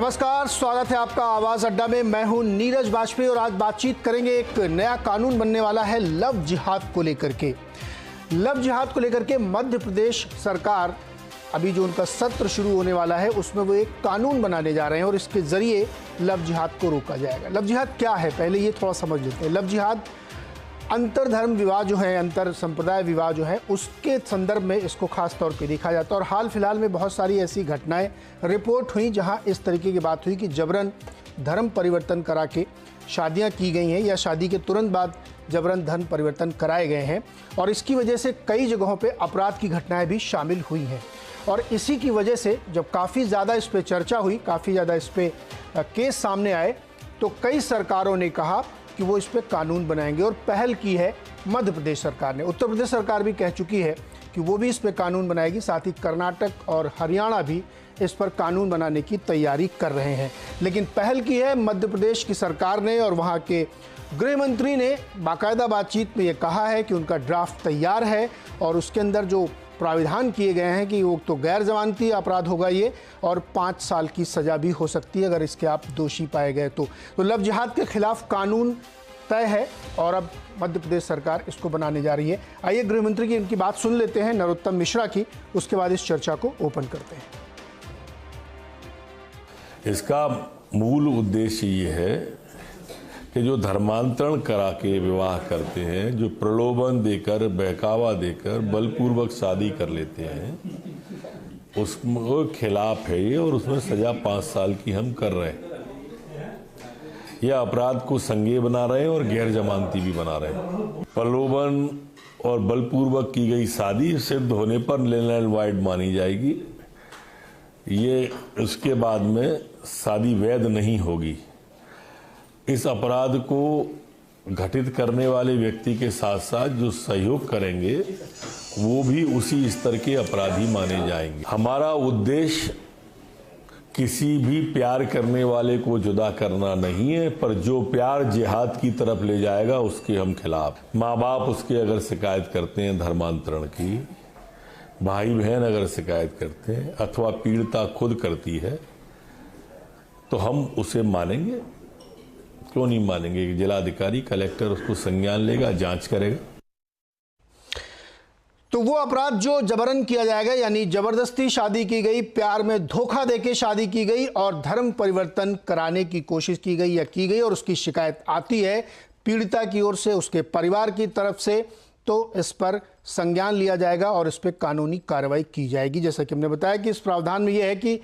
नमस्कार, स्वागत है आपका आवाज अड्डा में। मैं हूं नीरज बाजपेयी और आज बातचीत करेंगे। एक नया कानून बनने वाला है लव जिहाद को लेकर के। लव जिहाद को लेकर के मध्य प्रदेश सरकार अभी जो उनका सत्र शुरू होने वाला है उसमें वो एक कानून बनाने जा रहे हैं और इसके जरिए लव जिहाद को रोका जाएगा। लव जिहाद क्या है, पहले ये थोड़ा समझ लेते हैं। लव जिहाद अंतरधर्म विवाह जो है, अंतर संप्रदाय विवाह जो है, उसके संदर्भ में इसको खास तौर पे देखा जाता है। और हाल फिलहाल में बहुत सारी ऐसी घटनाएं रिपोर्ट हुई जहां इस तरीके की बात हुई कि जबरन धर्म परिवर्तन करा के शादियां की गई हैं या शादी के तुरंत बाद जबरन धर्म परिवर्तन कराए गए हैं और इसकी वजह से कई जगहों पे अपराध की घटनाएं भी शामिल हुई हैं। और इसी की वजह से जब काफ़ी ज़्यादा इस पर चर्चा हुई, काफ़ी ज़्यादा इस पर केस सामने आए, तो कई सरकारों ने कहा कि वो इस पे कानून बनाएंगे और पहल की है मध्य प्रदेश सरकार ने। उत्तर प्रदेश सरकार भी कह चुकी है कि वो भी इस पे कानून बनाएगी। साथ ही कर्नाटक और हरियाणा भी इस पर कानून बनाने की तैयारी कर रहे हैं। लेकिन पहल की है मध्य प्रदेश की सरकार ने और वहाँ के गृह मंत्री ने बाकायदा बातचीत में ये कहा है कि उनका ड्राफ्ट तैयार है और उसके अंदर जो प्राविधान किए गए हैं कि वो तो गैर जमानती अपराध होगा ये, और 5 साल की सज़ा भी हो सकती है अगर इसके आप दोषी पाए गए तो लव जिहाद के खिलाफ कानून तय है और अब मध्य प्रदेश सरकार इसको बनाने जा रही है। आइए गृह मंत्री की इनकी बात सुन लेते हैं, नरोत्तम मिश्रा की, उसके बाद इस चर्चा को ओपन करते हैं। इसका मूल उद्देश्य ये है कि जो धर्मांतरण करा के विवाह करते हैं, जो प्रलोभन देकर, बहकावा देकर बलपूर्वक शादी कर लेते हैं, उसके खिलाफ है ये और उसमें सजा 5 साल की हम कर रहे हैं। यह अपराध को संज्ञेय बना रहे हैं और गैर जमानती भी बना रहे हैं। प्रलोभन और बलपूर्वक की गई शादी सिद्ध होने पर नल एंड वाइड मानी जाएगी। ये उसके बाद में शादी वैध नहीं होगी। इस अपराध को घटित करने वाले व्यक्ति के साथ साथ जो सहयोग करेंगे वो भी उसी स्तर के अपराधी माने जाएंगे। हमारा उद्देश्य किसी भी प्यार करने वाले को जुदा करना नहीं है, पर जो प्यार जिहाद की तरफ ले जाएगा उसके हम खिलाफ। माँ बाप उसके अगर शिकायत करते हैं धर्मांतरण की, भाई बहन अगर शिकायत करते हैं अथवा पीड़िता खुद करती है तो हम उसे मानेंगे। क्यों नहीं मानेंगे? जिलाधिकारी, कलेक्टर उसको संज्ञान लेगा, जांच करेगा। तो वो अपराध जो जबरन किया जाएगा, यानी जबरदस्ती शादी की गई, प्यार में धोखा देके शादी की गई और धर्म परिवर्तन कराने की कोशिश की गई या की गई और उसकी शिकायत आती है पीड़िता की ओर से, उसके परिवार की तरफ से, तो इस पर संज्ञान लिया जाएगा और इस पर कानूनी कार्रवाई की जाएगी। जैसा कि हमने बताया कि इस प्रावधान में यह है कि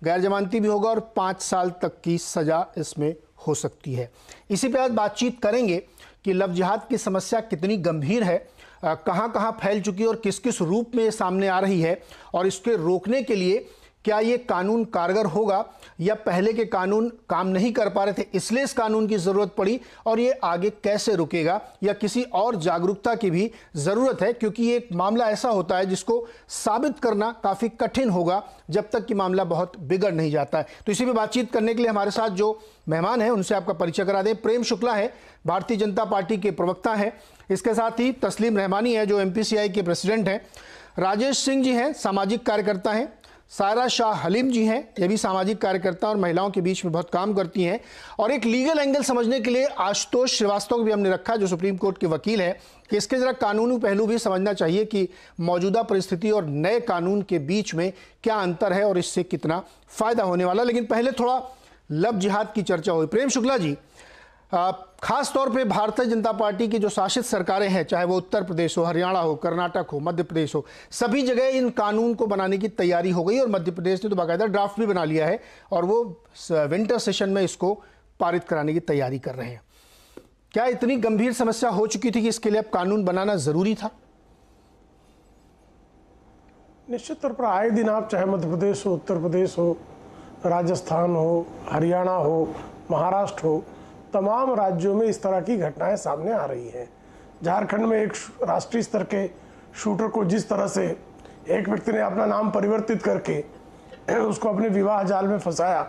गैर जमानती भी होगा और 5 साल तक की सजा इसमें हो सकती है। इसी पे आज बातचीत करेंगे कि लव जिहाद की समस्या कितनी गंभीर है, कहां कहां फैल चुकी है और किस किस रूप में सामने आ रही है, और इसके रोकने के लिए क्या ये कानून कारगर होगा या पहले के कानून काम नहीं कर पा रहे थे इसलिए इस कानून की ज़रूरत पड़ी, और ये आगे कैसे रुकेगा या किसी और जागरूकता की भी ज़रूरत है, क्योंकि ये एक मामला ऐसा होता है जिसको साबित करना काफ़ी कठिन होगा जब तक कि मामला बहुत बिगड़ नहीं जाता है। तो इसी पर बातचीत करने के लिए हमारे साथ जो मेहमान हैं उनसे आपका परिचय करा दें। प्रेम शुक्ला है, भारतीय जनता पार्टी के प्रवक्ता हैं। इसके साथ ही तस्लीम रहमानी है जो MPCI के प्रेसिडेंट हैं। राजेश सिंह जी हैं, सामाजिक कार्यकर्ता हैं। सायरा शाह हलीम जी हैं, ये भी सामाजिक कार्यकर्ता और महिलाओं के बीच में बहुत काम करती हैं। और एक लीगल एंगल समझने के लिए आशुतोष श्रीवास्तव को भी हमने रखा जो सुप्रीम कोर्ट के वकील हैं, कि इसके जरा कानूनी पहलू भी समझना चाहिए कि मौजूदा परिस्थिति और नए कानून के बीच में क्या अंतर है और इससे कितना फायदा होने वाला। लेकिन पहले थोड़ा लव जिहाद की चर्चा हुई। प्रेम शुक्ला जी, खास तौर पे भारतीय जनता पार्टी की जो शासित सरकारें हैं, चाहे वो उत्तर प्रदेश हो, हरियाणा हो, कर्नाटक हो, मध्य प्रदेश हो, सभी जगह इन कानून को बनाने की तैयारी हो गई और मध्य प्रदेश ने तो बाकायदा ड्राफ्ट भी बना लिया है और वो विंटर सेशन में इसको पारित कराने की तैयारी कर रहे हैं। क्या इतनी गंभीर समस्या हो चुकी थी कि इसके लिए अब कानून बनाना जरूरी था? निश्चित तौर पर आए दिन आप चाहे मध्य प्रदेश हो, उत्तर प्रदेश हो, राजस्थान हो, हरियाणा हो, महाराष्ट्र हो, तमाम राज्यों में इस तरह की घटनाएं सामने आ रही हैं। झारखंड में एक राष्ट्रीय स्तर के शूटर को जिस तरह से एक व्यक्ति ने अपना नाम परिवर्तित करके उसको अपने विवाह जाल में फंसाया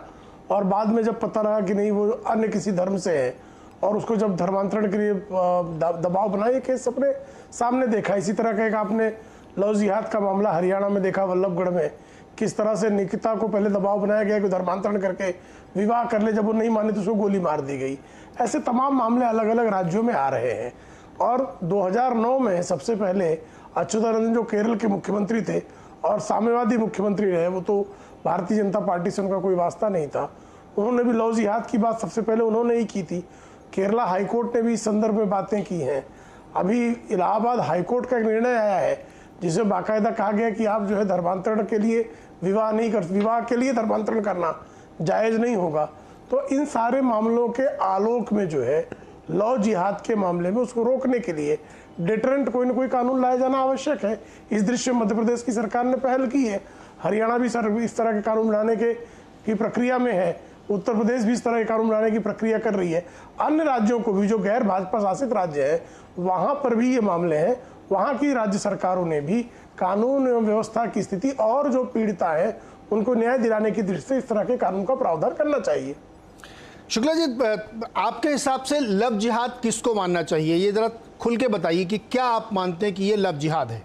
और बाद में जब पता लगा कि नहीं वो अन्य किसी धर्म से है और उसको जब धर्मांतरण के लिए दबाव बनाया, ये केस अपने सामने देखा। इसी तरह का एक आपने लव जिहाद का मामला हरियाणा में देखा, वल्लभगढ़ में, किस तरह से निकिता को पहले दबाव बनाया गया कि धर्मांतरण करके विवाह कर ले, जब वो नहीं माने तो उसको गोली मार दी गई। ऐसे तमाम मामले अलग अलग राज्यों में आ रहे हैं। और 2009 में सबसे पहले अच्युतानंदन जो केरल के मुख्यमंत्री थे और साम्यवादी मुख्यमंत्री रहे, वो तो भारतीय जनता पार्टी से उनका कोई वास्ता नहीं था, उन्होंने भी लव जिहाद की बात सबसे पहले उन्होंने ही की थी। केरला हाईकोर्ट ने भी इस संदर्भ में बातें की हैं। अभी इलाहाबाद हाईकोर्ट का एक निर्णय आया है जिसमें बाकायदा कहा गया कि आप जो है धर्मांतरण के लिए विवाह के लिए धर्मांतरण करना जायज़ नहीं होगा। तो इन सारे मामलों के आलोक में जो है लव जिहाद के मामले में उसको रोकने के लिए डिटरेंट कोई ना कोई कानून लाया जाना आवश्यक है। इस दृश्य में मध्य प्रदेश की सरकार ने पहल की है, हरियाणा भी इस तरह के कानून लाने की प्रक्रिया में है, उत्तर प्रदेश भी इस तरह के कानून लाने की प्रक्रिया कर रही है। अन्य राज्यों को भी, जो गैर भाजपा शासित राज्य हैं, वहाँ पर भी ये मामले हैं। वहाँ की राज्य सरकारों ने भी कानून एवं व्यवस्था की स्थिति और जो पीड़िता है उनको न्याय दिलाने की दृष्टि से इस तरह के कानून का प्रावधान करना चाहिए। शुक्ला जी, आपके हिसाब से लव जिहाद किसको मानना चाहिए, ये जरा खुल के बताइए कि क्या आप मानते हैं कि ये लव जिहाद है?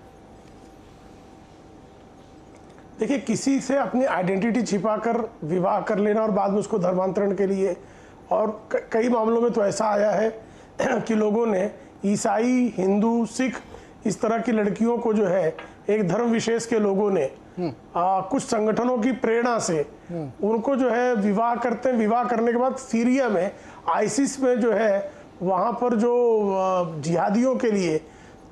देखिए, किसी से अपनी आइडेंटिटी छिपाकर विवाह कर लेना और बाद में उसको धर्मांतरण के लिए, और कई मामलों में तो ऐसा आया है कि लोगों ने ईसाई, हिंदू, सिख इस तरह की लड़कियों को जो है एक धर्म विशेष के लोगों ने कुछ संगठनों की प्रेरणा से उनको जो है विवाह करते हैं। विवाह करने के बाद सीरिया में आईसिस में जो है वहाँ पर जो जिहादियों के लिए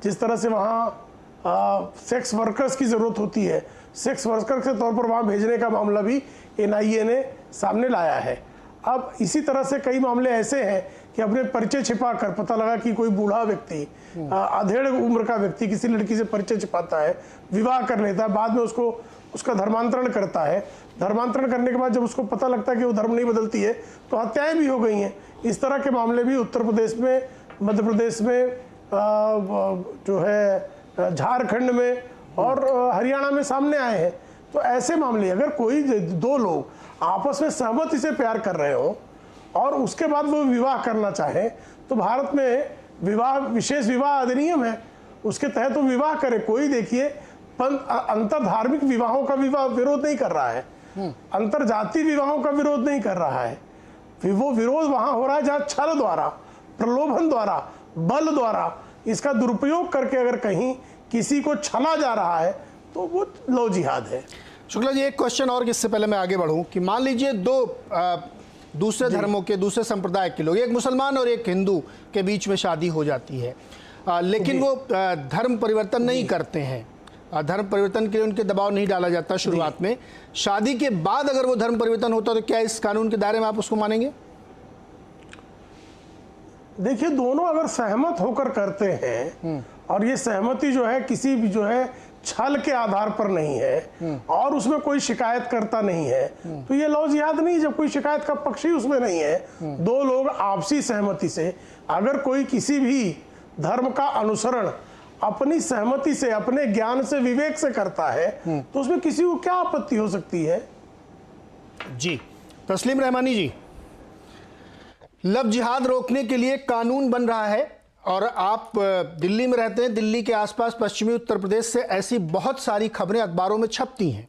जिस तरह से वहाँ सेक्स वर्कर्स की ज़रूरत होती है, सेक्स वर्कर के तौर पर वहाँ भेजने का मामला भी एनआईए ने सामने लाया है। अब इसी तरह से कई मामले ऐसे हैं कि अपने परिचय छिपा कर, पता लगा कि कोई बूढ़ा व्यक्ति, अधेड़ उम्र का व्यक्ति किसी लड़की से परिचय छिपाता है, विवाह कर लेता है, बाद में उसका धर्मांतरण करता है। धर्मांतरण करने के बाद जब उसको पता लगता है कि वो धर्म नहीं बदलती है तो हत्याएं भी हो गई हैं। इस तरह के मामले भी उत्तर प्रदेश में, मध्य प्रदेश में, जो है झारखंड में और हरियाणा में सामने आए हैं। तो ऐसे मामले, अगर कोई दो लोग आपस में सहमति से प्यार कर रहे हो और उसके बाद वो विवाह करना चाहे, तो भारत में विशेष विवाह अधिनियम है, उसके तहत वो विवाह करे। कोई देखिए अंतर धार्मिक विवाहों का विरोध नहीं कर रहा है, अंतर जाति विवाहों का विरोध नहीं कर रहा है। वो विरोध वहां हो रहा है जहां छल द्वारा, प्रलोभन द्वारा, बल द्वारा, इसका दुरुपयोग करके अगर कहीं किसी को छला जा रहा है तो वो लव जिहाद है। शुक्ला जी, एक क्वेश्चन और इससे पहले मैं आगे बढ़ूं कि मान लीजिए दो दूसरे धर्मों के, दूसरे संप्रदाय के लोग, एक मुसलमान और एक हिंदू के बीच में शादी हो जाती है, लेकिन वो धर्म परिवर्तन नहीं करते हैं, धर्म परिवर्तन के लिए उनके दबाव नहीं डाला जाता शुरुआत में। शादी के बाद अगर वो धर्म परिवर्तन होता तो क्या इस कानून के दायरे में आप उसको मानेंगे? देखिए, दोनों अगर सहमत होकर करते हैं और ये सहमति जो है किसी भी जो है छल के आधार पर नहीं है और उसमें कोई शिकायत करता नहीं है, तो ये लव जिहाद नहीं। जब कोई शिकायत का पक्ष ही उसमें नहीं है, दो लोग आपसी सहमति से अगर कोई किसी भी धर्म का अनुसरण अपनी सहमति से, अपने ज्ञान से, विवेक से करता है, तो उसमें किसी को क्या आपत्ति हो सकती है? जी, तस्लीम रहमानी जी, लव जिहाद रोकने के लिए कानून बन रहा है और आप दिल्ली में रहते हैं, दिल्ली के आसपास पश्चिमी उत्तर प्रदेश से ऐसी बहुत सारी खबरें अखबारों में छपती हैं।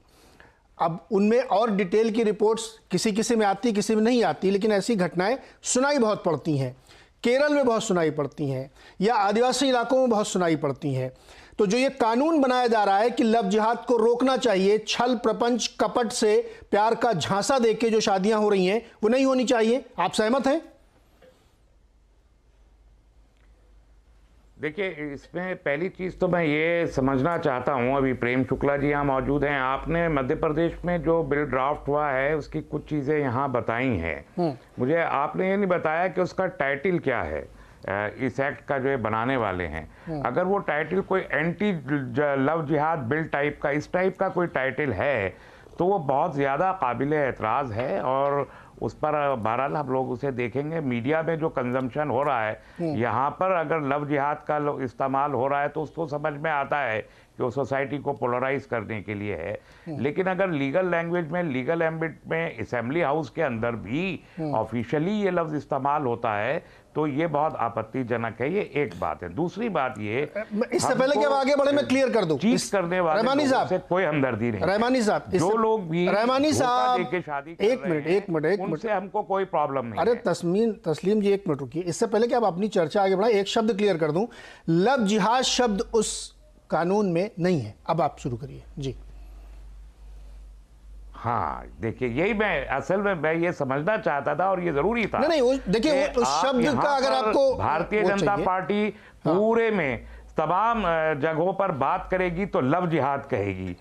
अब उनमें और डिटेल की रिपोर्ट्स किसी में आती, किसी में नहीं आती, लेकिन ऐसी घटनाएं सुनाई बहुत पड़ती हैं। केरल में बहुत सुनाई पड़ती हैं या आदिवासी इलाकों में बहुत सुनाई पड़ती हैं। तो जो ये कानून बनाया जा रहा है कि लव जिहाद को रोकना चाहिए, छल प्रपंच कपट से प्यार का झांसा देके जो शादियां हो रही हैं वो नहीं होनी चाहिए, आप सहमत हैं? देखिए, इसमें पहली चीज़ तो मैं ये समझना चाहता हूँ, अभी प्रेम शुक्ला जी यहाँ मौजूद हैं, आपने मध्य प्रदेश में जो बिल ड्राफ्ट हुआ है उसकी कुछ चीज़ें यहाँ बताई हैं। मुझे आपने ये नहीं बताया कि उसका टाइटल क्या है, इस एक्ट का जो है बनाने वाले हैं। अगर वो टाइटल कोई एंटी लव जिहाद बिल टाइप का, इस टाइप का कोई टाइटल है तो वो बहुत ज़्यादा काबिल एतराज़ है और उस पर बहरहाल हम लोग उसे देखेंगे। मीडिया में जो कंजम्पशन हो रहा है यहाँ पर, अगर लव जिहाद का इस्तेमाल हो रहा है तो उसको समझ में आता है कि जो सोसाइटी को पोलराइज करने के लिए है। लेकिन अगर लीगल लैंग्वेज में, लीगल एम्बिट में, असेंबली हाउस के अंदर भी ऑफिशियली ये लफ्ज इस्तेमाल होता है तो ये बहुत आपत्तिजनक है। ये एक बात है। दूसरी बात ये, इससे पहले कि अब आगे बढ़े मैं क्लियर कर दूं, चीट करने वाले रहमानी लोगों साहब से कोई हमदर्दी नहीं। रहमानी साहब, जो लोग भी रहमानी धोखा साहब देके शादी कर एक रहे मिनट हैं, एक मिनट एक मिनट उनसे हमको कोई प्रॉब्लम नहीं अरे है। तस्लीम जी एक मिनट रुकिए। इससे पहले कि आप अपनी चर्चा आगे बढ़ाएं, एक शब्द क्लियर कर दूं, लव जिहाद शब्द उस कानून में नहीं है। अब आप शुरू करिए जी। हाँ देखिए, यही मैं असल में मैं ये समझना चाहता था और ये जरूरी था। नहीं देखिए उस शब्द का अगर आपको भारतीय जनता पार्टी पूरे में तमाम जगहों पर बात करेगी तो लव जिहाद कहेगी,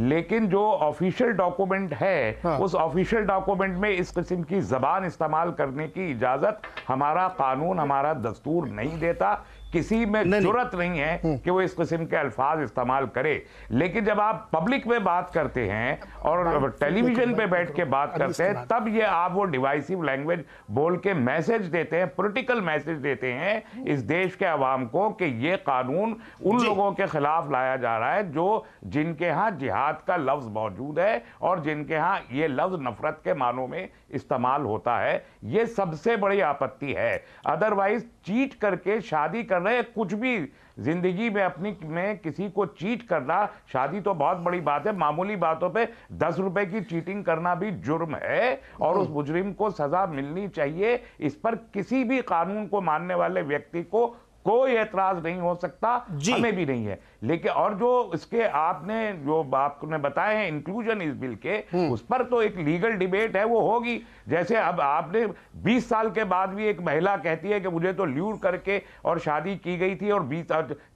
लेकिन जो ऑफिशियल डॉक्यूमेंट है उस ऑफिशियल डॉक्यूमेंट में इस किस्म की जबान इस्तेमाल करने की इजाजत हमारा कानून, हमारा दस्तूर नहीं देता। किसी में जरूरत नहीं है कि वो इस किस्म के अल्फाज इस्तेमाल करे। लेकिन जब आप पब्लिक में बात करते हैं और टेलीविजन पे बैठ के बात करते हैं, तब ये आप वो डिवाइसिव लैंग्वेज बोल के मैसेज देते हैं, पॉलिटिकल मैसेज देते हैं इस देश के अवाम को कि ये कानून उन लोगों के खिलाफ लाया जा रहा है जो जिनके यहाँ जिहाद का लफ्ज मौजूद है और जिनके यहाँ ये लफ्ज नफरत के मानों में इस्तेमाल होता है। ये सबसे बड़ी आपत्ति है। अदरवाइज चीट करके शादी कर रहे, कुछ भी जिंदगी में अपनी में किसी को चीट करना, शादी तो बहुत बड़ी बात है, मामूली बातों पे 10 रुपए की चीटिंग करना भी जुर्म है और उस मुजरिम को सजा मिलनी चाहिए। इस पर किसी भी कानून को मानने वाले व्यक्ति को कोई एतराज नहीं हो सकता, हमें भी नहीं है। लेकिन और जो इसके आपने बताए हैं इंक्लूजन इस बिल के, उस पर तो एक लीगल डिबेट है, वो होगी। जैसे अब आपने 20 साल के बाद भी एक महिला कहती है कि मुझे तो ल्यूर करके और शादी की गई थी और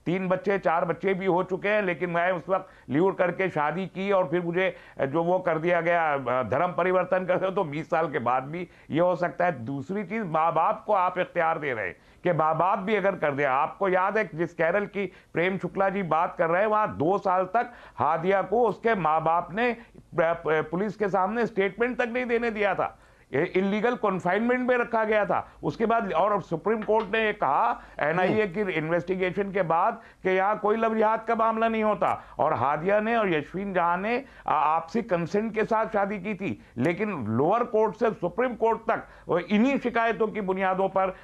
3 बच्चे 4 बच्चे भी हो चुके हैं, लेकिन मैं उस वक्त ल्यूर करके शादी की और फिर मुझे जो वो कर दिया गया धर्म परिवर्तन कर, तो 20 साल के बाद भी ये हो सकता है। दूसरी चीज, माँ बाप को आप इख्तियार दे रहे हैं कि माँ बाप भी अगर कर दे। आपको याद है जिस केरल की प्रेम शुक्ला जी बात कर रहे हैं, वहां 2 साल तक हादिया को उसके माँ बाप ने पुलिस के सामने स्टेटमेंट तक नहीं देने दिया था, इलीगल कन्फाइनमेंट में रखा गया था। उसके बाद और सुप्रीम कोर्ट ने कहा एनआईए की इन्वेस्टिगेशन के बाद कि यहाँ कोई लव जिहाद का मामला नहीं होता और हादिया ने और यशवीन जहां ने आपसी कंसेंट के साथ शादी की थी। लेकिन लोअर कोर्ट से सुप्रीम कोर्ट तक इन्हीं शिकायतों की बुनियादों पर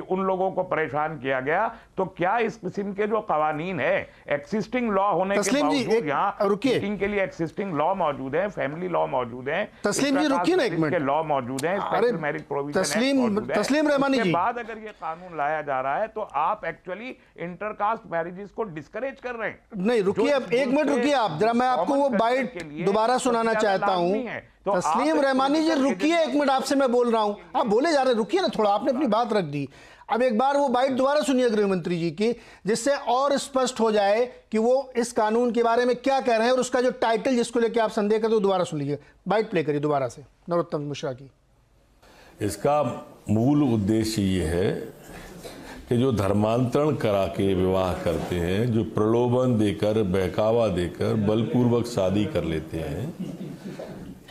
उन लोगों को परेशान किया गया। तो क्या इस किस्म के जो कवानीन है, एक्सिस्टिंग लॉ होने के बावजूद यहाँ के लिए एक्सिस्टिंग लॉ मौजूद है, फैमिली लॉ मौजूद है, तस्लीम जी रुकिए ना एक मिनट, लॉ मौजूद है, स्पेशल मैरिज प्रोविजन तस्लीम रहमानी जी, बाद अगर ये कानून लाया जा रहा है तो आप एक्चुअली इंटरकास्ट मैरिजेस को डिस्करेज कर रहे हैं। नहीं रुकिए, अब एक मिनट रुकिए आप जरा, मैं आपको वो बाइट दोबारा सुनाना चाहता हूं। तस्लीम रहमानी जी रुकिए एक मिनट, आपसे मैं बोल रहा हूं, आप बोले जा रहे, रुकिए ना थोड़ा, आपने अपनी बात रख दी। अब एक बार वो बाइट दोबारा सुनिए गृह मंत्री जी की, जिससे और स्पष्ट हो जाए कि वो इस कानून के बारे में क्या कह रहे हैं और उसका जो टाइटल जिसको लेकर आप संदेह करते हो, दोबारा सुन लीजिए। बाइट प्ले करिए दोबारा से नरोत्तम मिश्रा की। इसका मूल उद्देश्य ये है कि जो धर्मांतरण करा के विवाह करते हैं, जो प्रलोभन देकर, बहकावा देकर बलपूर्वक शादी कर लेते हैं,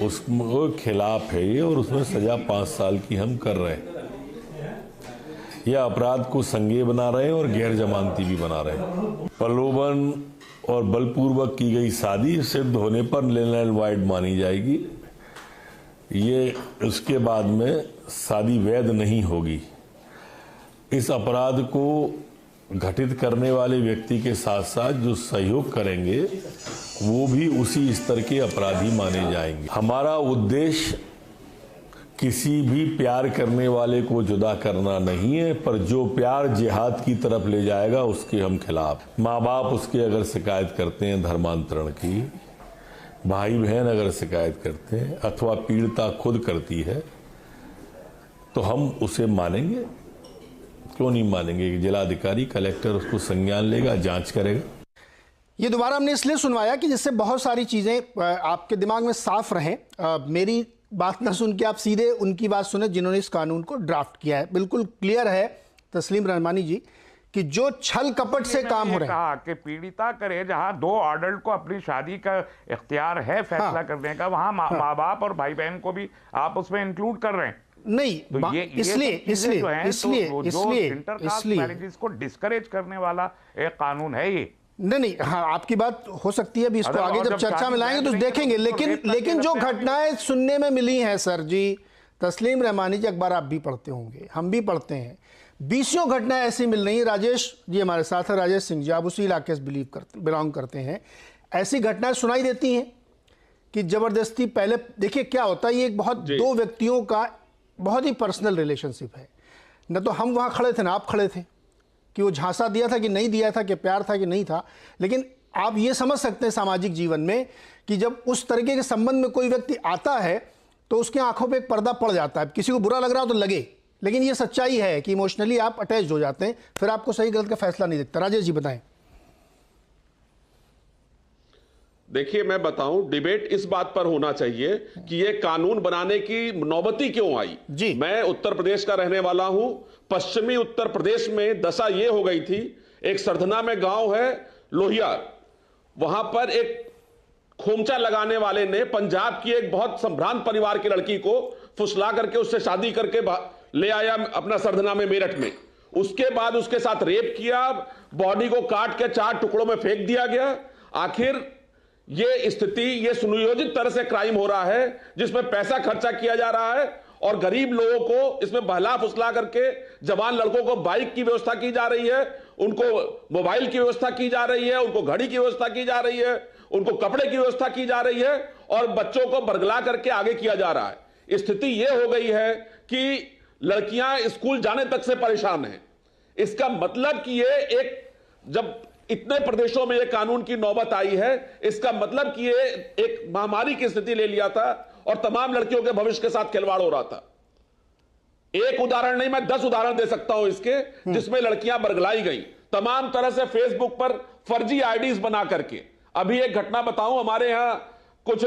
उसके खिलाफ है ये और उसमें सजा 5 साल की हम कर रहे हैं। यह अपराध को संज्ञेय बना रहे हैं और गैर जमानती भी बना रहे हैं। प्रलोभन और बलपूर्वक की गई शादी सिद्ध होने पर नल एंड वाइड मानी जाएगी। ये उसके बाद में शादी वैध नहीं होगी। इस अपराध को घटित करने वाले व्यक्ति के साथ साथ जो सहयोग करेंगे वो भी उसी स्तर के अपराधी माने जाएंगे। हमारा उद्देश्य किसी भी प्यार करने वाले को जुदा करना नहीं है, पर जो प्यार जिहाद की तरफ ले जाएगा उसके हम खिलाफ। माँ बाप उसके अगर शिकायत करते हैं धर्मांतरण की, भाई बहन अगर शिकायत करते हैं अथवा पीड़िता खुद करती है, तो हम उसे मानेंगे। क्यों नहीं मानेंगे? जिलाधिकारी, कलेक्टर उसको संज्ञान लेगा, जांच करेगा। ये दोबारा हमने इसलिए सुनवाया कि जिससे बहुत सारी चीजें आपके दिमाग में साफ रहें। मेरी बात ना सुन के आप सीधे उनकी बात सुने जिन्होंने इस कानून को ड्राफ्ट किया है। बिल्कुल क्लियर है तस्लीम रहमानी जी कि जो छल कपट से काम हो रहा है, कहा कि पीड़िता करे, जहां 2 अडल्ट को अपनी शादी का इख्तियार है फैसला करने का, वहां माँ बाप और भाई बहन को भी आप उसमें इंक्लूड कर रहे हैं। नहीं तो इसलिए इंटरकास्ट मैरिजेस को डिस्करेज करने वाला एक कानून है ये। नहीं, हाँ आपकी बात हो सकती है, अभी इसको आगे जब चर्चा में लाएंगे तो शादी देखेंगे। तो लेकिन जो घटनाएं सुनने में मिली हैं सर जी, तस्लीम रहमानी जी, अखबार आप भी पढ़ते होंगे, हम भी पढ़ते हैं, 20 घटनाएं ऐसी मिल रही हैं। राजेश जी हमारे साथ है, राजेश सिंह जी, आप उसी इलाके से बिलोंग करते हैं। ऐसी घटनाएं सुनाई देती हैं कि जबरदस्ती, पहले देखिए क्या होता है, ये एक बहुत दो व्यक्तियों का बहुत ही पर्सनल रिलेशनशिप है। न तो हम वहाँ खड़े थे ना आप खड़े थे कि वो झांसा दिया था कि नहीं दिया था, कि प्यार था कि नहीं था, लेकिन आप ये समझ सकते हैं सामाजिक जीवन में कि जब उस तरीके के संबंध में कोई व्यक्ति आता है तो उसके आंखों पे एक पर्दा पड़ जाता है। किसी को बुरा लग रहा हो तो लगे, लेकिन ये सच्चाई है कि इमोशनली आप अटैच हो जाते हैं, फिर आपको सही गलत का फैसला नहीं दिखता। राजेश जी बताएं। देखिए, मैं बताऊं, डिबेट इस बात पर होना चाहिए कि ये कानून बनाने की नौबती क्यों आई जी। मैं उत्तर प्रदेश का रहने वाला हूं। पश्चिमी उत्तर प्रदेश में दशा ये हो गई थी, एक सरधना में गांव है लोहिया, वहां पर एक खोमचा लगाने वाले ने पंजाब की एक बहुत संभ्रांत परिवार की लड़की को फुसला करके उससे शादी करके ले आया अपना सरधना में, मेरठ में। उसके बाद उसके साथ रेप किया, बॉडी को काट के 4 टुकड़ों में फेंक दिया गया। आखिर ये स्थिति, ये सुनियोजित तरह से क्राइम हो रहा है जिसमें पैसा खर्चा किया जा रहा है और गरीब लोगों को इसमें बहला फुसला करके, जवान लड़कों को बाइक की व्यवस्था की जा रही है, उनको मोबाइल की व्यवस्था की जा रही है, उनको घड़ी की व्यवस्था की जा रही है, उनको कपड़े की व्यवस्था की जा रही है और बच्चों को बरगला करके आगे किया जा रहा है। स्थिति यह हो गई है कि लड़कियां स्कूल जाने तक से परेशान हैं। इसका मतलब कि ये एक, जब इतने प्रदेशों में ये कानून की नौबत आई है, इसका मतलब कि ये एक महामारी की स्थिति ले लिया था और तमाम लड़कियों के भविष्य के साथ खिलवाड़ हो रहा था। एक उदाहरण नहीं, मैं 10 उदाहरण दे सकता हूं इसके, जिसमें लड़कियां बरगलाई गई तमाम तरह से, फेसबुक पर फर्जी आईडीज बना करके। अभी एक घटना बताऊं, हमारे यहां कुछ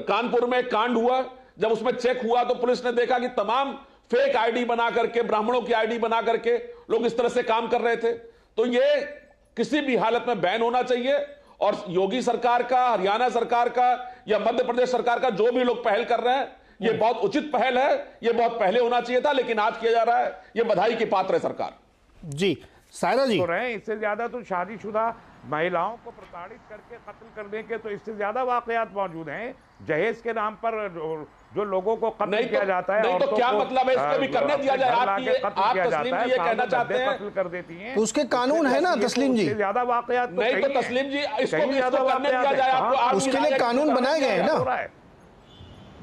कानपुर में एक कांड हुआ, जब उसमें चेक हुआ तो पुलिस ने देखा कि तमाम फेक आईडी बना करके, ब्राह्मणों की आईडी बना करके लोग इस तरह से काम कर रहे थे। तो ये किसी भी हालत में बैन होना चाहिए और योगी सरकार का, हरियाणा सरकार का या मध्य प्रदेश सरकार का जो भी लोग पहल कर रहे हैं, ये बहुत उचित पहल है, ये बहुत पहले होना चाहिए था, लेकिन आज किया जा रहा है, ये बधाई की पात्र है सरकार। जी सायरा जी, तो रहे इससे ज्यादा तो शादीशुदा महिलाओं को प्रताड़ित करके कत्ल करने के तो इससे ज्यादा वाकयात मौजूद हैं। जहेज के नाम पर जो लोगों को कत्ल किया जाता है, नहीं तो क्या मतलब है, इसको भी करने दिया जाए। आप तस्लीम जी ये कहना चाहते हैं कत्ल कर देती हैं, तो उसके कानून है ना तस्लीम जी, ज्यादा वाकयात नहीं तो तस्लीम जी इसको करने दिया जाए। आपको उसके लिए कानून बनाए गए हैं ना।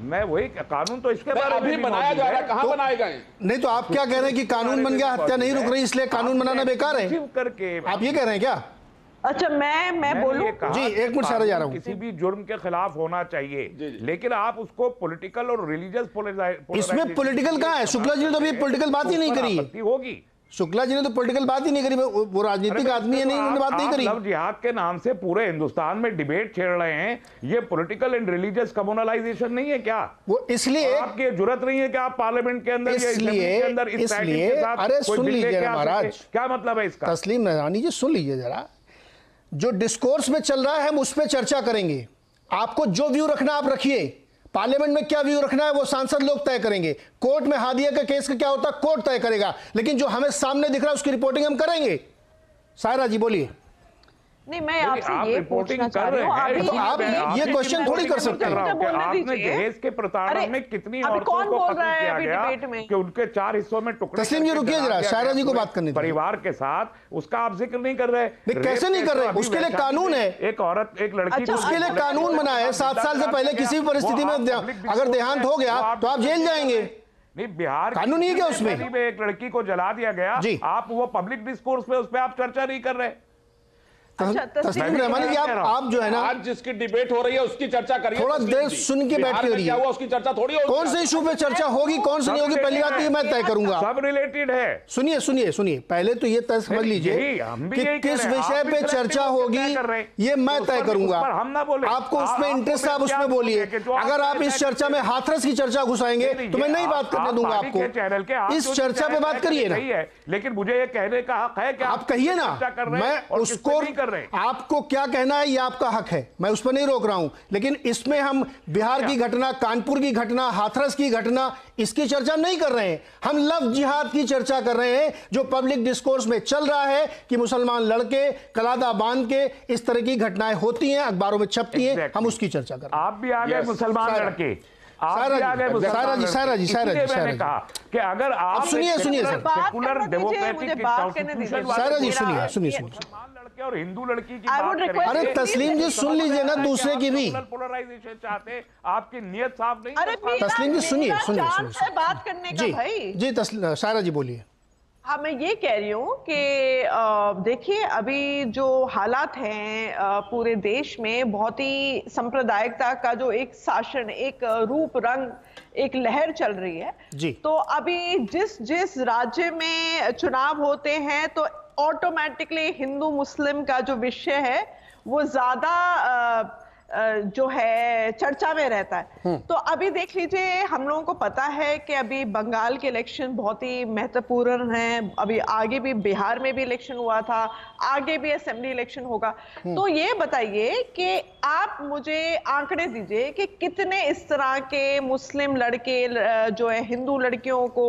मैं वही कानून तो इसके बारे में अभी बनाया जा रहा है, कहां बनाए गए? नहीं तो आप क्या कह रहे हैं कि कानून बन गया, हत्या नहीं रुक रही, इसलिए कानून बनाना बेकार है, करके आप ये कह रहे हैं क्या? अच्छा, मैं बोलूं जी, एक मिनट सारा जा रहा हूं। किसी भी जुर्म के खिलाफ होना चाहिए, लेकिन आप उसको पॉलिटिकल और रिलीजियस इसमें पॉलिटिकल कहां है? शुक्ला जी ने तो अभी पॉलिटिकल बात ही नहीं करी। होगी, शुक्ला जी ने तो पॉलिटिकल बात ही नहीं करी, वो राजनीतिक आदमी है, नहीं उन्होंने बात नहीं करी। लव जिहाद के नाम से पूरे हिंदुस्तान में डिबेट छेड़ रहे हैं, ये पॉलिटिकल एंड रिलीजियस कम्युनलाइजेशन नहीं है क्या? वो इसलिए आपकी जरूरत नहीं है कि आप पार्लियामेंट के अंदर इसलिए अरे सुन लीजिए महाराज, क्या मतलब है इसका? तस्लीम रहमानी जी सुन लीजिए जरा, जो डिस्कोर्स में चल रहा है हम उस पर चर्चा करेंगे। आपको जो व्यू रखना आप रखिए, पार्लियामेंट में क्या व्यू रखना है वो सांसद लोग तय करेंगे, कोर्ट में हादिया का केस का क्या होता है कोर्ट तय करेगा, लेकिन जो हमें सामने दिख रहा है उसकी रिपोर्टिंग हम करेंगे। सायरा जी बोलिए। नहीं, मैं आपसे ये पूछना चाह रही हूँ, तो आप ये क्वेश्चन थोड़ी कर सकते हैं। आपने जहेज के प्रताड़न में कितनी औरतों को कत्ल किया गया कि उनके 4 हिस्सों में टुकड़े। तस्लीम जी रुकिए जरा, सायरा जी को बात करने दीजिए। परिवार के साथ उसका आप जिक्र नहीं कर रहे। कैसे नहीं कर रहे? उसके लिए कानून है, एक औरत एक लड़की, उसके लिए कानून बना है। 7 साल से पहले किसी भी परिस्थिति में अगर देहांत हो गया तो आप जेल जाएंगे। नहीं, बिहार कानून नहीं है क्या उसमें? एक लड़की को जला दिया गया, आप वो पब्लिक डिस्कोर्स पे उस पर आप चर्चा नहीं कर रहे। तस्लीम रहमानी जी, आप जो है ना, आज जिसकी डिबेट हो रही है उसकी चर्चा करिए। थोड़ा देर सुन के बैठ के करिए, उसकी चर्चा थोड़ी होगी। कौन से इशू पे चर्चा होगी, कौन से नहीं होगी, पहली बात ये मैं तय करूंगा। सब रिलेटेड है। सुनिए सुनिए सुनिए, पहले तो ये तय समझ लीजिए कि किस विषय पे चर्चा होगी, ये मैं तय करूंगा। आपको उसमें इंटरेस्ट, आप उसमें बोलिए। अगर आप इस चर्चा में हाथरस की चर्चा घुसाएंगे तो मैं नहीं बात करने दूंगा आपको। इस चर्चा पे बात करिए ना, लेकिन मुझे ये कहने का हक है कि आप कहिए ना, मैं उसको कर रहे हैं। आपको क्या कहना है ये आपका हक है, मैं उस पर नहीं रोक रहा हूं, लेकिन इसमें हम बिहार की घटना, कानपुर की घटना, हाथरस की घटना, इसकी चर्चा नहीं कर रहे हैं। हम लव जिहाद की चर्चा कर रहे हैं जो पब्लिक डिस्कोर्स में चल रहा है कि मुसलमान लड़के कलादा बांध के इस तरह की घटनाएं होती हैं, अखबारों में छपती हैं, हम उसकी चर्चा कर रहे हैं। आप भी आ गए मुसलमान लड़के, सायरा जी मैंने कहा कि अगर आप सुनिए सेकुलर डेमोक्रेटिक सायरा जी सुनिए लड़के और हिंदू लड़की की अरे तस्लीम जी सुन लीजिए ना दूसरे की भी। पोलराइजेशन चाहते, आपकी नीयत साफ नहीं। तस्लीम जी सुनिए बात करने का भाई जी सायरा जी बोलिए। हाँ, मैं ये कह रही हूँ कि देखिए अभी जो हालात हैं पूरे देश में, बहुत ही सांप्रदायिकता का जो एक शासन, एक रूप रंग, एक लहर चल रही है जी। तो अभी जिस राज्य में चुनाव होते हैं तो ऑटोमेटिकली हिंदू मुस्लिम का जो विषय है वो ज्यादा जो है चर्चा में रहता है। तो अभी देख लीजिए, हम लोगों को पता है कि अभी बंगाल के इलेक्शन बहुत ही महत्वपूर्ण हैं, अभी आगे भी बिहार में भी इलेक्शन हुआ था, आगे भी असेंबली इलेक्शन होगा। तो ये बताइए कि आप मुझे आंकड़े दीजिए कि कितने इस तरह के मुस्लिम लड़के जो है हिंदू लड़कियों को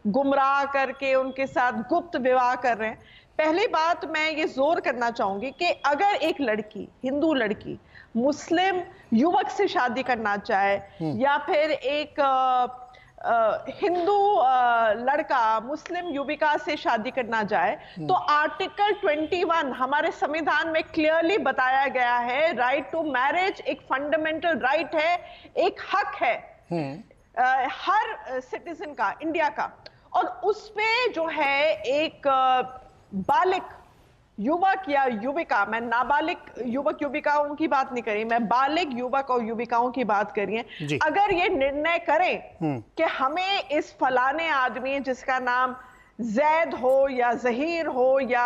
गुमराह करके उनके साथ गुप्त विवाह कर रहे हैं। पहली बात मैं ये जोर करना चाहूंगी कि अगर एक लड़की, हिंदू लड़की मुस्लिम युवक से शादी करना चाहे या फिर एक हिंदू लड़का मुस्लिम युविका से शादी करना चाहे, तो आर्टिकल 21 हमारे संविधान में क्लियरली बताया गया है, राइट टू मैरिज एक फंडामेंटल राइट है, एक हक है हर सिटीजन का, इंडिया का। और उस पे जो है एक बालिक युवक या युविका, मैं नाबालिग युवक युविकाओं की बात नहीं करी, मैं बालिग युवक और युविकाओं की बात करी है। अगर ये निर्णय करें कि हमें इस फलाने आदमी जिसका नाम जैद हो या जहीर हो या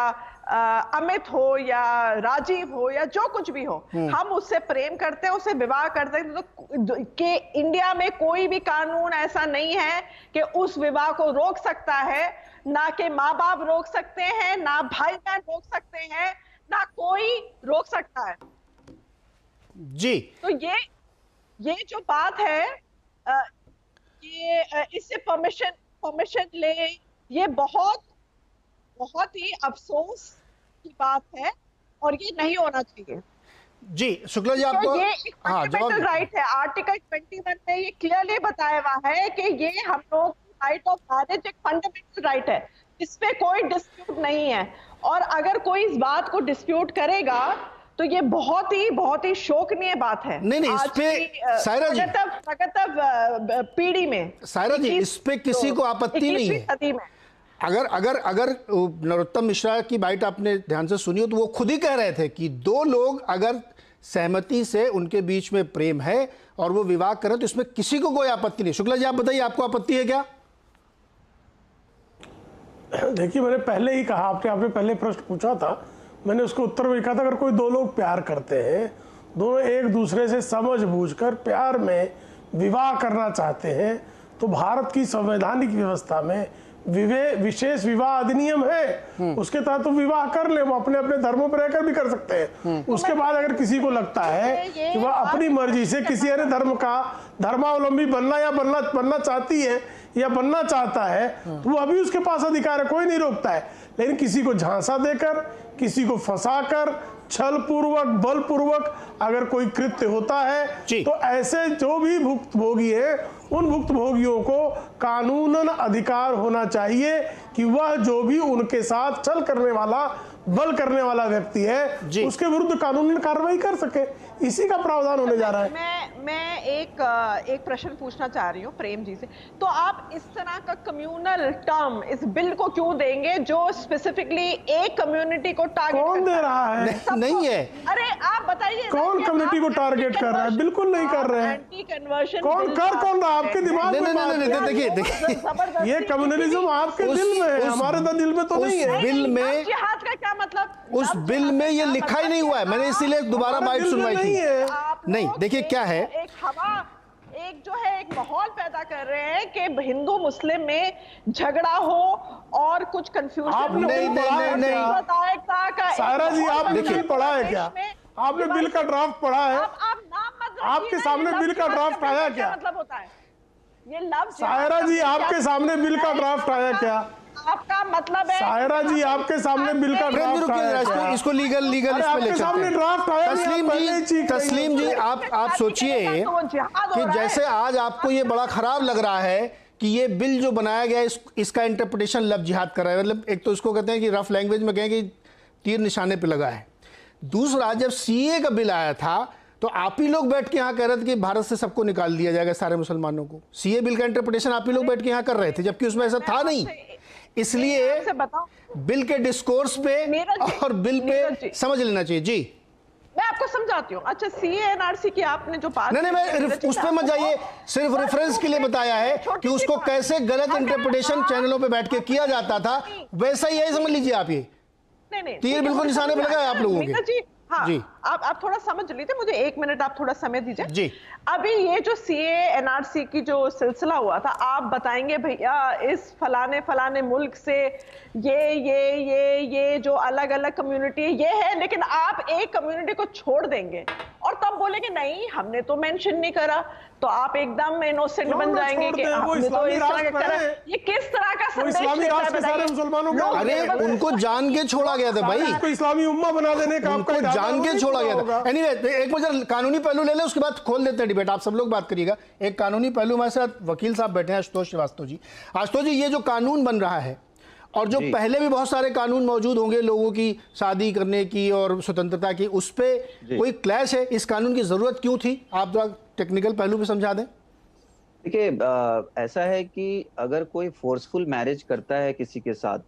अमित हो या राजीव हो या जो कुछ भी हो, हम उससे प्रेम करते हैं, उससे विवाह करते हैं, तो कि इंडिया में कोई भी कानून ऐसा नहीं है कि उस विवाह को रोक सकता है, ना कि माँ बाप रोक सकते हैं, ना भाई बहन रोक सकते हैं, ना कोई रोक सकता है जी। तो ये जो बात है ये इससे परमिशन ले, ये बहुत ही अफसोस की बात है और ये नहीं होना चाहिए जी। शुक्ला जी आपको ये एक फंडामेंटल राइट है। आर्टिकल 21 में ये क्लियरली बताया हुआ है कि ये हम लोग राइट ऑफ मैरिज एक फंडामेंटल राइट है, इस पे कोई डिस्प्यूट नहीं है। और अगर कोई इस बात को डिस्प्यूट करेगा तो ये बहुत ही शोकनीय बात है। नहीं इस पे सायरा जी, पीढ़ी में सायरा जी इस पे किसी को आपत्ति नहीं है। अगर नरोत्तम मिश्रा की बाइट आपने ध्यान से सुनी हो तो वो खुद ही कह रहे थे कि दो लोग अगर सहमति से उनके बीच में प्रेम है और वो विवाह करें तो इसमें किसी को कोई आपत्ति नहीं। शुक्ला जी आप बताइए, आपको आपत्ति है क्या? देखिए, मैंने पहले ही कहा, आपने पहले प्रश्न पूछा था, मैंने उसको उत्तर में लिखा था, अगर कोई दो लोग प्यार करते हैं, दोनों एक दूसरे से समझ बूझकर प्यार में विवाह करना चाहते हैं, तो भारत की संवैधानिक व्यवस्था में विशेष विवाह अधिनियम है, उसके तहत तो विवाह कर ले, वो अपने अपने धर्मों पर रहकर भी कर सकते हैं। उसके बाद अगर किसी को लगता है कि वह अपनी मर्जी से किसी अन्य धर्म का धर्मावलंबी बनना चाहती है या बनना चाहता है, तो वो अभी उसके पास अधिकार है, कोई नहीं रोकता है। लेकिन किसी को झांसा देकर, किसी को फंसाकर, छल पूर्वक, बल पूर्वक अगर कोई कृत्य होता है तो ऐसे जो भी भुक्तभोगी है, उन भुक्तभोगियों को कानूनन अधिकार होना चाहिए कि वह जो भी उनके साथ छल करने वाला, बल करने वाला व्यक्ति है, उसके विरुद्ध कानूनी कार्रवाई कर सके। इसी का प्रावधान होने जा रहा है। मैं एक प्रश्न पूछना चाह रही हूँ प्रेम जी से। तो आप इस तरह का कम्युनल टर्म इस बिल को क्यों देंगे जो स्पेसिफिकली एक कम्युनिटी को टारगेट? कौन दे रहा है? नहीं है। अरे आप बताइए, कौन कम्युनिटी को टारगेट कर रहा है? बिल्कुल नहीं कर रहे हैं। एंटी कन्वर्शन कौन रहा? आपके दिमाग में? देखिए ये कम्युनलिज्म आपके दिल में है, हमारे दिल में तो नहीं है। बिल में जिहाद का क्या मतलब? उस बिल में ये लिखा ही नहीं हुआ है, मैंने इसीलिए दोबारा बाइट सुनवाई थी। नहीं देखिए क्या है, एक जो है एक माहौल पैदा कर रहे हैं कि हिंदू मुस्लिम में झगड़ा हो और कुछ कंफ्यूजन। आपने सायरा जी, आपने बिल पढ़ा है क्या? आपने बिल का ड्राफ्ट पढ़ा है? आप नाम मत, आपके सामने बिल का ड्राफ्ट आया क्या? मतलब होता है ये लफ्ज। सायरा जी, आपके सामने बिल का ड्राफ्ट आया क्या? आपका मतलब है सायरा जी, आपके सामने बिल का ड्राफ्ट आया क्या? इसको लीगल इस पे ले आपके सामने ड्राफ्ट आया? तस्लीम जी आप सोचिए कि जैसे आज आपको ये बड़ा खराब लग रहा है कि ये बिल जो बनाया गया इसका इंटरप्रिटेशन लव जिहाद कर रहा है। मतलब एक तो इसको कहते हैं कि रफ लैंग्वेज में कहें कि तीर निशाने पे लगा है। दूसरा, जब सीए का बिल आया था तो आप ही लोग बैठ के यहाँ कह रहे थे कि भारत से सबको निकाल दिया जाएगा, सारे मुसलमानों को। सीए बिल का इंटरप्रिटेशन आप ही लोग बैठ के यहाँ कर रहे थे, जबकि उसमें ऐसा था नहीं। इसलिए बिल के डिस्कोर्स पे और बिल पे समझ लेना चाहिए। जी मैं आपको समझाती हूँ। अच्छा, सीएनआरसी की आपने जो बात नहीं, मैं उस पे मत जाइए, सिर्फ रेफरेंस के लिए बताया है कि उसको कैसे गलत इंटरप्रिटेशन चैनलों पे बैठ के किया जाता था, वैसा ही है, समझ लीजिए आप। ये नहीं तीर बिल्कुल निशाने पे लगा है आप लोगों के। हाँ, जी आप थोड़ा समझ लीजिए, मुझे 1 मिनट आप थोड़ा समय दीजिए। जी अभी ये जो सीए एनआरसी की जो सिलसिला हुआ था, आप बताएंगे भैया इस फलाने मुल्क से ये जो अलग अलग कम्युनिटी ये है, लेकिन आप एक कम्युनिटी को छोड़ देंगे और तब बोलेंगे नहीं हमने तो मेंशन नहीं करा, तो आप एकदम इनोसेंट बन जाएंगे कि हमने तो इस तरह का करा। ये किस तरह का संदेश इस्लामी राष्ट्र के सारे मुसलमानों को, अरे उनको जान के छोड़ा गया था भाई, उसको इस्लामी उम्मा बना देने का उनको जान के छोड़ा गया था। एनीवे, एक बार कानूनी पहलू ले ले, उसके बाद खोल देते हैं डिबेट। आप सब लोग बात करिएगा। एक कानूनी पहलू हमारे साथ वकील साहब बैठे हैं, आशुतोष श्रीवास्तव जी। आशुतोष जी, ये जो कानून बन रहा है और जो पहले भी बहुत सारे कानून मौजूद होंगे लोगों की शादी करने की और स्वतंत्रता की, उस पे कोई क्लैश है? इस कानून की जरूरत क्यों थी? आप जरा टेक्निकल पहलू भी समझा दें। देखिए, ऐसा है कि अगर कोई फोर्सफुल मैरिज करता है किसी के साथ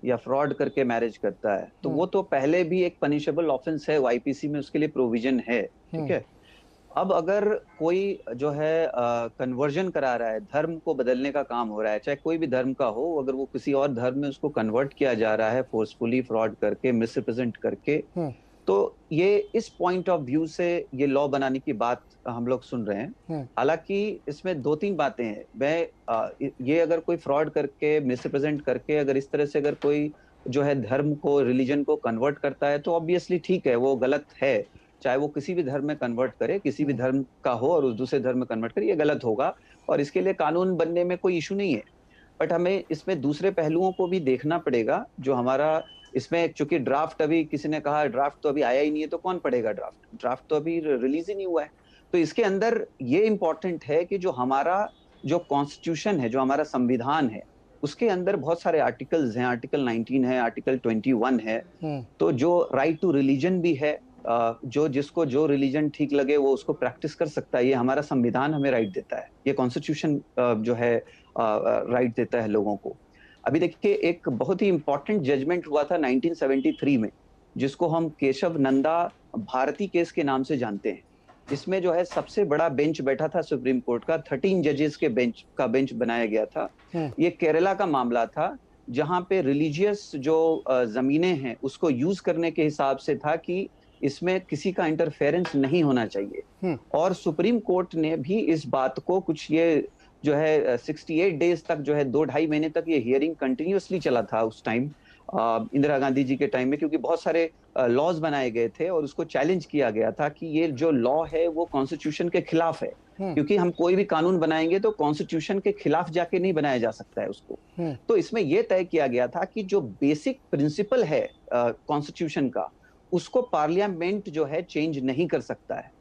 या फ्रॉड करके मैरिज करता है, तो वो तो पहले भी एक पनिशेबल ऑफेंस है, आईपीसी में उसके लिए प्रोविजन है। ठीक है, अब अगर कोई जो है कन्वर्जन करा रहा है, धर्म को बदलने का काम हो रहा है, चाहे कोई भी धर्म का हो, अगर वो किसी और धर्म में उसको कन्वर्ट किया जा रहा है फोर्सफुली, फ्रॉड करके, मिसरिप्रेजेंट करके, तो ये इस पॉइंट ऑफ व्यू से ये लॉ बनाने की बात हम लोग सुन रहे हैं। हालांकि इसमें 2-3 बातें हैं। मैं ये अगर कोई फ्रॉड करके, मिसरिप्रेजेंट करके, अगर इस तरह से अगर कोई जो है धर्म को, रिलीजन को कन्वर्ट करता है, तो ऑब्वियसली ठीक है, वो गलत है। चाहे वो किसी भी धर्म में कन्वर्ट करे, किसी भी धर्म का हो और उस दूसरे धर्म में कन्वर्ट करे, ये गलत होगा और इसके लिए कानून बनने में कोई इशू नहीं है। बट हमें इसमें दूसरे पहलुओं को भी देखना पड़ेगा। जो हमारा इसमें, चूंकि ड्राफ्ट, अभी किसी ने कहा ड्राफ्ट तो अभी आया ही नहीं है, तो कौन पढ़ेगा ड्राफ्ट? ड्राफ्ट तो अभी रिलीज ही नहीं हुआ है। तो इसके अंदर ये इंपॉर्टेंट है कि जो हमारा जो कॉन्स्टिट्यूशन है, जो हमारा संविधान है, उसके अंदर बहुत सारे आर्टिकल्स हैं। आर्टिकल 19 है, आर्टिकल 21 है। तो जो राइट टू रिलीजन भी है, जो जिसको जो रिलीजन ठीक लगे वो उसको प्रैक्टिस कर सकता है, ये हमारा संविधान हमें राइट देता है, ये कॉन्स्टिट्यूशन जो है राइट देता है लोगों को। अभी देखिए, एक बहुत ही इंपॉर्टेंट जजमेंट हुआ था 1973 में, जिसको हम केशव नंदा भारती केस के नाम से जानते हैं। इसमें जो है सबसे बड़ा बेंच बैठा था सुप्रीम कोर्ट का, 13 जजेस के बेंच बनाया गया था। ये केरला का मामला था, जहां पे रिलीजियस जो जमीनें हैं उसको यूज करने के हिसाब से था कि इसमें किसी का इंटरफेरेंस नहीं होना चाहिए। और सुप्रीम कोर्ट ने भी इस बात को, कुछ ये जो है 68 डेज तक जो है 2-2.5 महीने तक ये हियरिंग कंटिन्यूअसली चला था उस टाइम, इंदिरा गांधी जी के टाइम में, क्योंकि बहुत सारे लॉज बनाए गए थे और उसको चैलेंज किया गया था कि ये जो लॉ है वो कॉन्स्टिट्यूशन के खिलाफ है। क्योंकि हम कोई भी कानून बनाएंगे तो कॉन्स्टिट्यूशन के खिलाफ जाके नहीं बनाया जा सकता है उसको। तो इसमें यह तय किया गया था कि जो बेसिक प्रिंसिपल है कॉन्स्टिट्यूशन का, उसको पार्लियामेंट जो है चेंज नहीं कर सकता है।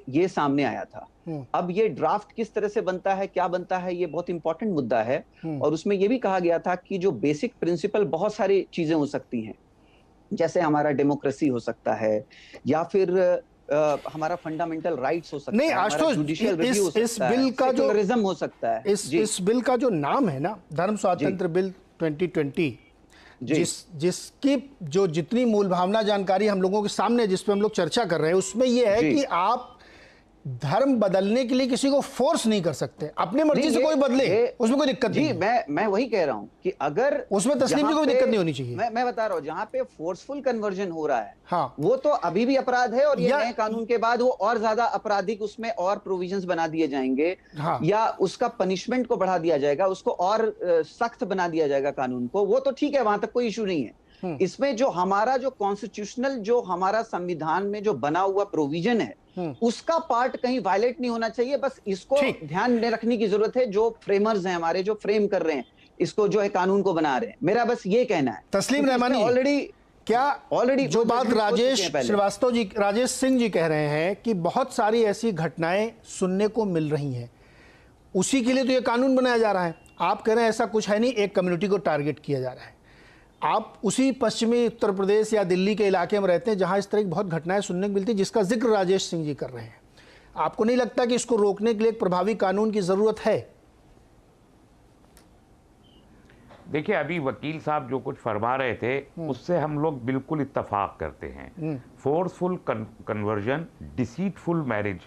ये सामने आया था। अब ये ड्राफ्ट किस तरह से बनता है, क्या बनता है, ये बहुत इंपॉर्टेंट मुद्दा है। और उसमें ये भी कहा गया था कि जो बेसिक प्रिंसिपल, बहुत सारी चीजें हो सकती हैं, जैसे हमारा डेमोक्रेसी हो सकता है, या फिर हमारा फंडामेंटल राइट्स हो सकता है, आशुतोष, जुडिशियल रिव्यू हो सकता है, सेक्युलरिज्म हो सकता है। इस बिल का जो नाम है ना, धर्म स्वातंत्र बिल 2020, जिसकी जो जितनी मूल भावना जानकारी हम लोगों के सामने, जिस पे हम लोग चर्चा कर रहे हैं, उसमें यह है कि आप धर्म बदलने के लिए किसी को फोर्स नहीं कर सकते, अपनी मर्जी से कोई बदले, उसमें कोई दिक्कत नहीं है। मैं वही कह रहा हूं कि अगर उसमें तस्लीम जी को भी दिक्कत नहीं होनी चाहिए। मैं बता रहा हूं, जहां पे फोर्सफुल कन्वर्जन हो रहा है, हाँ, वो तो अभी भी अपराध है, और ये नए कानून के बाद वो और ज्यादा आपराधिक, उसमें और प्रोविजंस बना दिए जाएंगे, हाँ, या उसका पनिशमेंट को बढ़ा दिया जाएगा, उसको और सख्त बना दिया जाएगा कानून को, वो तो ठीक है, वहां तक कोई इशू नहीं है। इसमें जो हमारा जो कॉन्स्टिट्यूशनल, जो हमारा संविधान में जो बना हुआ प्रोविजन है, उसका पार्ट कहीं वायलेट नहीं होना चाहिए। बस इसको ध्यान में रखने की जरूरत है, जो फ्रेमर्स हैं हमारे, जो फ्रेम कर रहे हैं इसको, जो है कानून को बना रहे हैं। मेरा बस ये कहना है। तस्लीम रहमानी, ऑलरेडी जो बात राजेश श्रीवास्तव जी, राजेश सिंह जी कह रहे हैं कि बहुत सारी ऐसी घटनाएं सुनने को मिल रही हैं, उसी के लिए तो ये कानून बनाया जा रहा है। आप कह रहे हैं ऐसा कुछ है नहीं, एक कम्युनिटी को टारगेट किया जा रहा है। आप उसी पश्चिमी उत्तर प्रदेश या दिल्ली के इलाके में रहते हैं जहां इस तरह की बहुत घटनाएं सुनने को मिलती हैं, जिसका जिक्र राजेश सिंह जी कर रहे हैं। आपको नहीं लगता कि इसको रोकने के लिए एक प्रभावी कानून की जरूरत है? देखिए, अभी वकील साहब जो कुछ फरमा रहे थे उससे हम लोग बिल्कुल इत्तफाक करते हैं। फोर्सफुल कन्वर्जन, डिसीटफुल मैरिज,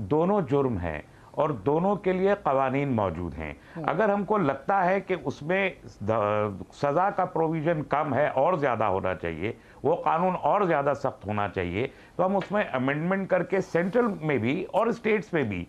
दोनों जुर्म हैं और दोनों के लिए कवानीन मौजूद हैं। अगर हमको लगता है कि उसमें सज़ा का प्रोविज़न कम है और ज़्यादा होना चाहिए, वो कानून और ज़्यादा सख्त होना चाहिए, तो हम उसमें अमेंडमेंट करके सेंट्रल में भी और स्टेट्स में भी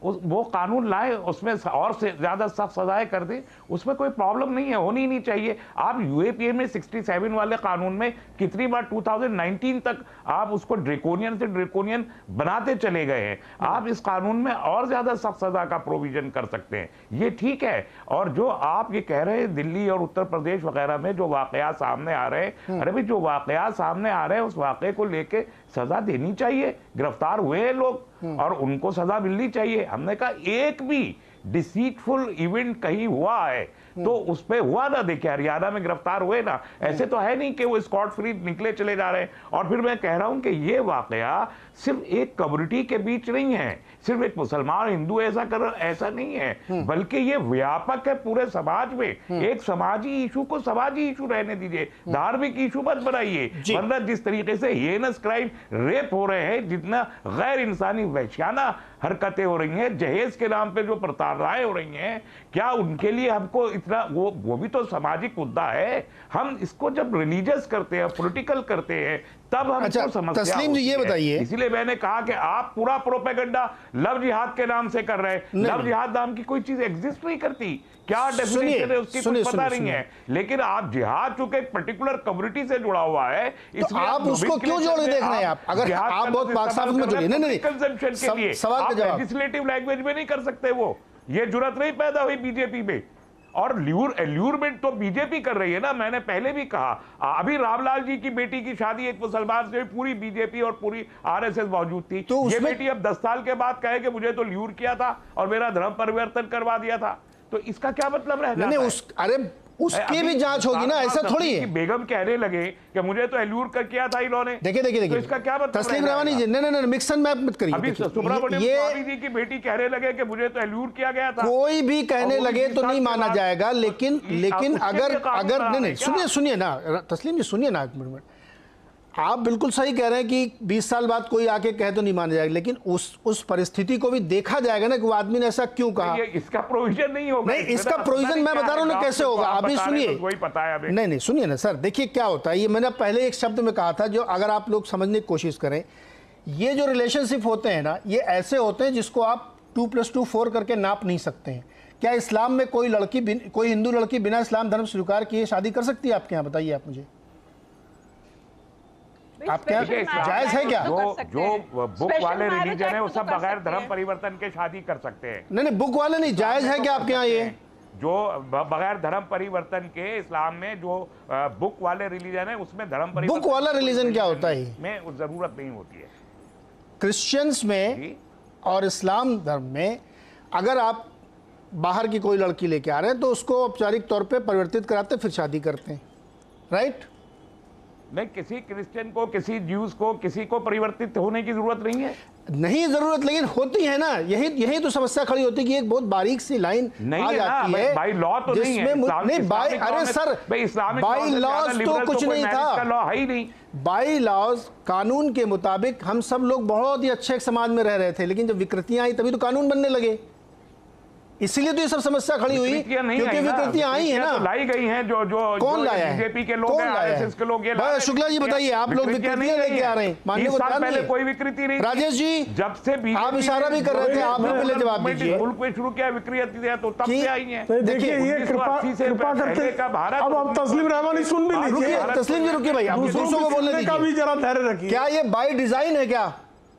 वो कानून लाए, उसमें और से ज़्यादा सख्त सजाएं कर दें। उसमें कोई प्रॉब्लम नहीं है, होनी ही नहीं चाहिए। आप यूएपीए में 67 वाले कानून में कितनी बार 2019 तक आप उसको ड्रेकोनियन से ड्रेकोनियन बनाते चले गए हैं। आप इस कानून में और ज़्यादा सख्त सजा का प्रोविजन कर सकते हैं, ये ठीक है। और जो आप ये कह रहे हैं दिल्ली और उत्तर प्रदेश वगैरह में जो वाकयात सामने आ रहे हैं, अरे भाई जो वाकयात सामने आ रहे हैं उस वाकये को लेके सजा देनी चाहिए। गिरफ्तार हुए हैं लोग और उनको सजा मिलनी चाहिए। हमने कहा एक भी डिसीटफुल इवेंट कहीं हुआ है तो उस पे हुआ ना। देखिए हरियाणा में गिरफ्तार हुए ना, ऐसे तो है नहीं कि वो स्कॉट फ्री निकले चले जा रहे हैं। और फिर मैं कह रहा हूं कि ये वाकया सिर्फ एक कम्युनिटी के बीच नहीं है, सिर्फ एक मुसलमान हिंदू ऐसा कर, ऐसा नहीं है, बल्कि ये व्यापक है पूरे समाज में। एक समाजी इशू को समाजी इशू रहने दीजिए, धार्मिक इशू मत बनाइए। वरना जिस तरीके से हेनस क्राइम, रेप हो रहे हैं, जितना गैर इंसानी वहशियाना हरकतें हो रही हैं, जहेज के नाम पे जो प्रताड़नाएं हो रही हैं, क्या उनके लिए हमको इतना वो भी तो सामाजिक मुद्दा है। हम इसको जब रिलीजियस करते हैं, पॉलिटिकल करते हैं, तब हम समस्या। तस्लीम जी ये बताइए, इसलिए मैंने कहा कि आप पूरा प्रोपेगेंडा लव जिहाद के नाम से कर रहे हैं। लव जिहाद नाम की कोई चीज एग्जिस्ट नहीं करती, क्या डेफिनेशन है उसकी कुछ पता नहीं है। लेकिन आप जिहाद चूंकि एक पर्टिकुलर कम्युनिटी से जुड़ा हुआ है, इसलिए आप उसको क्यों जोड़े देख रहे हैं? आप अगर आप बहुत पाक-साफ में जुड़े, नहीं कंजम्पशन के लिए सवाल का जवाब लेजिस्लेटिव लैंग्वेज में नहीं कर सकते। वो ये जुर्रत नहीं पैदा हुई बीजेपी में। और एल्यूरमेंट तो बीजेपी कर रही है ना। मैंने पहले भी कहा, अभी रामलाल जी की बेटी की शादी एक मुसलमान से, पूरी बीजेपी और पूरी आरएसएस मौजूद थी। तो ये बेटी अब 10 साल के बाद कहे कि मुझे तो ल्यूर किया था और मेरा धर्म परिवर्तन करवा दिया था, तो इसका क्या मतलब रह जाता है? अरे उसकी भी जांच होगी ना, ऐसा थोड़ी है। बेगम कहने लगे कि मुझे तो एल्यूर कर किया था इन्होंने। देखिए तो इसका क्या मतलब? तस्लीम रहमानी जी, नहीं मिक्सन मैप मत करिए। अभी सुब्रमण्यम जी की बेटी कहने लगे कि मुझे तो एल्यूर किया गया था। कोई भी कहने लगे तो नहीं माना जाएगा, लेकिन अगर नहीं सुनिए ना तस्लीम जी, सुनिए ना एक मिनट। आप बिल्कुल सही कह रहे हैं कि 20 साल बाद कोई आके कहे तो नहीं माना जाएगा, लेकिन उस परिस्थिति को भी देखा जाएगा ना कि वो आदमी ने ऐसा क्यों कहा। इसका प्रोविजन नहीं होगा। नहीं, इसका प्रोविजन मैं बता रहा हूं ना कैसे होगा। अभी सुनिए, वही पता है अभी। नहीं सुनिए ना सर, देखिए क्या होता है। ये मैंने पहले एक शब्द में कहा था, जो अगर आप लोग समझने की कोशिश करें, ये जो रिलेशनशिप होते हैं ना, ये ऐसे होते हैं जिसको आप 2+2 4 करके नाप नहीं सकते हैं। क्या इस्लाम में कोई हिंदू लड़की बिना इस्लाम धर्म स्वीकार किए शादी कर सकती है आपके यहाँ? बताइए आप मुझे, आप क्या जायज है क्या? जो बुक वाले रिलीजन है वो सब बगैर धर्म परिवर्तन के शादी कर सकते हैं। नहीं बुक वाले नहीं, जायज है क्या आपके यहाँ? ये जो बगैर धर्म परिवर्तन के इस्लाम में जो बुक वाले रिलीजन है उसमें धर्म परिवर्तन। बुक वाला रिलीजन क्या होता है? में जरूरत नहीं होती है। क्रिश्चियंस में और इस्लाम धर्म में अगर आप बाहर की कोई लड़की लेके आ रहे हैं तो उसको औपचारिक तौर पे परिवर्तित कराते फिर शादी करते हैं, राइट? नहीं, किसी क्रिश्चियन को, किसी ज्यूज को, किसी को परिवर्तित होने की जरूरत नहीं है। नहीं जरूरत, लेकिन होती है ना, यही तो समस्या खड़ी होती है कि एक बहुत बारीक सी लाइन आ जाती है। बाई लॉ तो नहीं है, नहीं बाई, अरे सर बाई लॉज तो कुछ नहीं था, लॉ है ही नहीं। बाई लॉज कानून के मुताबिक हम सब लोग बहुत ही अच्छे समाज में रह रहे थे, लेकिन जब विकृतियां आई तभी तो कानून बनने लगे, इसीलिए तो ये सब समस्या खड़ी हुई, क्योंकि विकृतियां आई है ना, तो लाई गई हैं। जो कौन लाया है? बीजेपी के लोग हैं, आरएसएस के लोग। ये शुक्ला जी बताइए, आप लोग विकृतियां लेके आ रहे हैं, मानने को तैयार पहले नहीं। कोई विकृति नहीं। राजेश जी जब से आप इशारा भी कर रहे थे, आप भी पहले जवाब दीजिए। मुल्क में शुरू किया विकृतियां तो तब से आई हैं। देखिए ये कृपा करके अब आप तस्लीम रहमानी सुन भी लीजिए। तस्लीम जी रुकिए भाई, आप दूसरों को बोलने का भी जरा धैर्य रखिए। क्या ये बाय डिजाइन है क्या?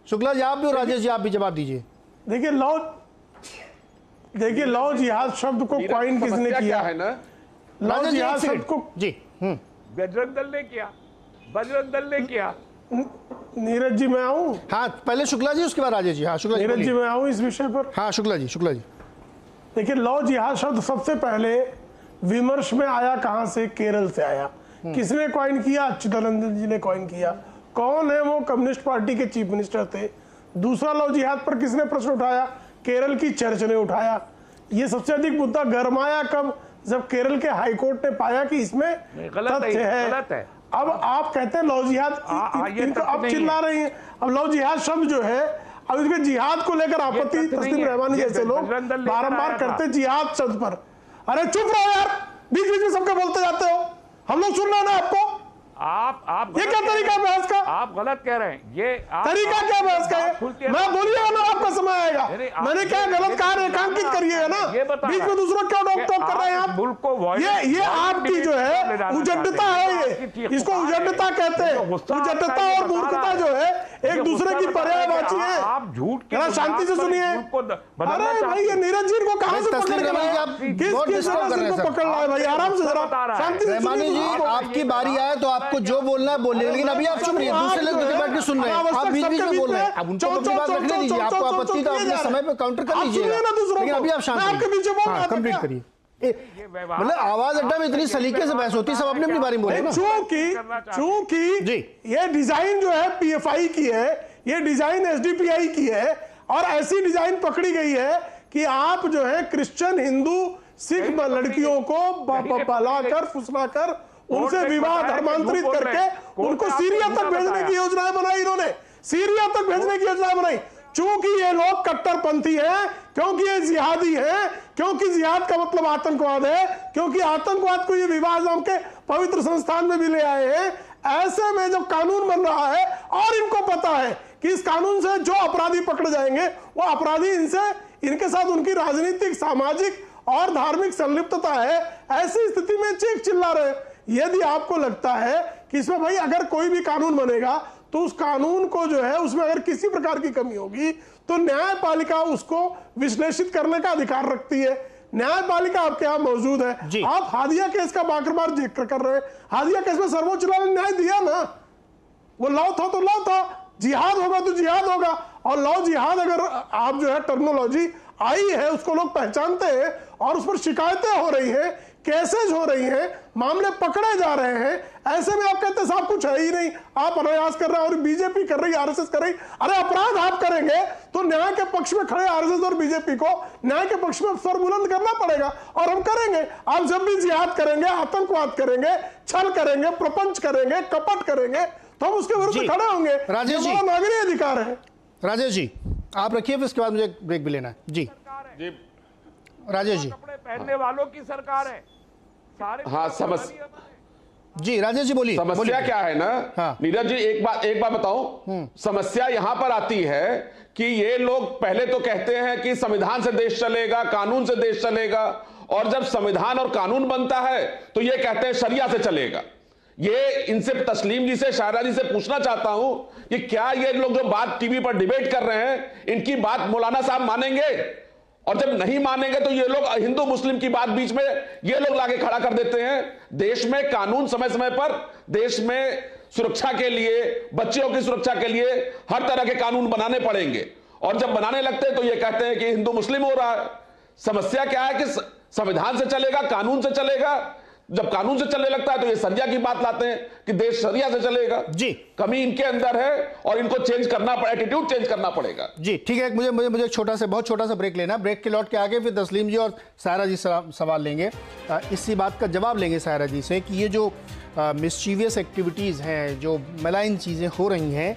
शुक्ला जी आप भी और राजेश जी आप भी जवाब दीजिए। देखिए लॉ जिहाद शब्द को कॉइन किसने किया है ना? लॉ जिहाद शब्द को जी बजरंग दल ने किया, बजरंग दल ने किया। नीरज जी मैं आऊं? हाँ पहले शुक्ला जी उसके बाद राजेश जी। हाँ शुक्ला जी नीरज जी मैं आऊं इस विषय पर? हाँ शुक्ला जी। देखिए लॉ जिहाद शब्द सबसे पहले विमर्श में आया कहां से? केरल से आया। किसने कॉइन किया? अच्युतानंदन जी ने कॉइन किया। कौन है वो? कम्युनिस्ट पार्टी के चीफ मिनिस्टर थे। दूसरा लॉ जिहाद पर किसने प्रश्न उठाया? केरल की चर्च ने उठाया। ये सबसे अधिक मुद्दा गरमाया कब? जब केरल के हाईकोर्ट ने पाया कि इसमें तथ्य है। अब आप कहते हैं लॉ जिहाद, इनको अब चिल्ला रही हैं। अब लॉ जिहाद शब्द जो है, अब इसके जिहाद को लेकर आपत्ति तस्लीम रहमानी जैसे लोग बारंबार करते जिहाद शब्द पर। अरे चुप रहो यार, बीच बीच में सबके बोलते जाते हो, हम लोग सुन रहे हैं ना आपको। आप ये क्या तरीका है बहस का? आप गलत कह रहे हैं। ये तरीका क्या बहस का है? मैं बोलिएगा ना, आपका समय आएगा। मैंने क्या गलत कहा? रेखांकित करिएगा ना, बीच में दूसरों क्या टोक कर रहे हैं आप? ये आपकी जो है उजड्डता है, ये इसको उजड्डता कहते हैं। उजड्डता और मूर्खता जो है एक दूसरे की पर्यायवाची है। आप झूठ शांति से सुनिए। अरे भाई ये नीरज जी को कहां से पकड़ के लाया? किस पकड़ रहा है भाई? आराम से जरा शांति से सुनिए। आपकी बारी आए तो आपको जो बोलना है बोलिए, लेकिन अभी आप सुन रहे हैं, दूसरे लोग बैठ के सुन रहे हैं, आप बीच बीच में बोल रहे हैं। अब उनको अपनी बात रखने दीजिए, आपको आपत्ति तो अपने समय पे काउंटर कर लीजिएगा, लेकिन अभी आप शांत कंप्लीट करिए। मतलब आवाज अड्डा में इतनी सलीके से बहस होती है, सब अपनी अपनी बारे में बोले ना। चूंकि ये डिजाइन जो है पीएफआई की है, ये डिजाइन एसडीपीआई की है, और ऐसी डिजाइन पकड़ी गई है कि आप जो है क्रिश्चियन, हिंदू, सिख लड़कियों को बलाकर फुसलाकर उनसे विवाह धर्मांतरित करके उनको सीरिया तक भेजने की योजनाएं बनाई। इन्होंने सीरिया तक भेजने की योजनाएं बनाई। चूंकि ये लोग कट्टरपंथी हैं, क्योंकि ये जिहादी हैं, क्योंकि जिहाद का मतलब आतंकवाद है, क्योंकि आतंकवाद को ये विवाह नाम के पवित्र संस्थान में भी ले आए हैं। ऐसे में जब कानून बन रहा है और इनको पता है कि इस कानून से जो अपराधी पकड़े जाएंगे वो अपराधी इनके साथ उनकी राजनीतिक, सामाजिक और धार्मिक संलिप्तता है, ऐसी स्थिति में चीख चिल्ला रहे। यदि आपको लगता है कि इसमें भाई अगर कोई भी कानून बनेगा तो उस कानून को जो है उसमें अगर किसी प्रकार की कमी होगी तो न्यायपालिका उसको विश्लेषित करने का अधिकार रखती है। न्यायपालिका आपके यहाँ मौजूद है। आप हादिया केस का बार-बार जिक्र कर रहे हैं। हादिया केस में सर्वोच्च न्यायालय ने न्याय दिया ना, वो लॉ था तो लॉ था, जिहाद होगा तो जिहाद होगा। और लॉ जिहाद अगर आप जो है टर्मिनोलॉजी आई है उसको लोग पहचानते हैं और उस पर शिकायतें हो रही हैं, केसेज हो रही हैं, मामले पकड़े जा रहे हैं। ऐसे में आप कहते हैं साहब कुछ है ही नहीं, आप अनायास कर रहे हैं और बीजेपी कर रही, आरएसएस कर रही। अरे अपराध आप करेंगे तो न्याय के पक्ष में खड़े आरएसएस और बीजेपी को न्याय के पक्ष में स्वर बुलंद करना पड़ेगा, और हम करेंगे। आप जब भी जिहाद करेंगे, आतंकवाद करेंगे, छल करेंगे, प्रपंच करेंगे, कपट करेंगे, तो हम उसके विरुद्ध खड़े होंगे। राजेश जी, नागरिक अधिकार है। राजेश जी आप रखिए, फिर इसके बाद मुझे ब्रेक भी लेना है। जी राजेश जी। कपड़े पहनने वालों की सरकार है सारे। हाँ जी राजेश जी बोलिए। समस्या क्या है ना, हाँ। नीरज जी एक बात बताऊं, समस्या यहां पर आती है कि ये लोग पहले तो कहते हैं कि संविधान से देश चलेगा, कानून से देश चलेगा, और जब संविधान और कानून बनता है तो ये कहते हैं शरिया से चलेगा। ये इनसे तस्लीम जी से, शायरा जी से पूछना चाहता हूं कि क्या ये लोग जो बात टीवी पर डिबेट कर रहे हैं, इनकी बात मौलाना साहब मानेंगे? और जब नहीं मानेंगे तो ये लोग हिंदू मुस्लिम की बात बीच में ये लोग लाके खड़ा कर देते हैं। देश में कानून समय समय पर, देश में सुरक्षा के लिए, बच्चों की सुरक्षा के लिए हर तरह के कानून बनाने पड़ेंगे, और जब बनाने लगते हैं तो ये कहते हैं कि हिंदू मुस्लिम हो रहा है। समस्या क्या है कि संविधान से चलेगा, कानून से चलेगा, जब कानून से चलने लगता है तो ये सरिया की बात लाते हैं कि देश सरिया से चलेगा। जी, कमी इनके अंदर है और इनको चेंज करना पड़ेगा, एटीट्यूड चेंज करना पड़ेगा। जी ठीक है, मुझे बहुत छोटा सा ब्रेक लेना। ब्रेक के लौट के आगे फिर तस्लीम जी और सायरा जी सवाल लेंगे, इसी बात का जवाब लेंगे सायरा जी से कि ये जो मिस्चीवियस एक्टिविटीज़ हैं, जो मलाइन चीज़ें हो रही हैं,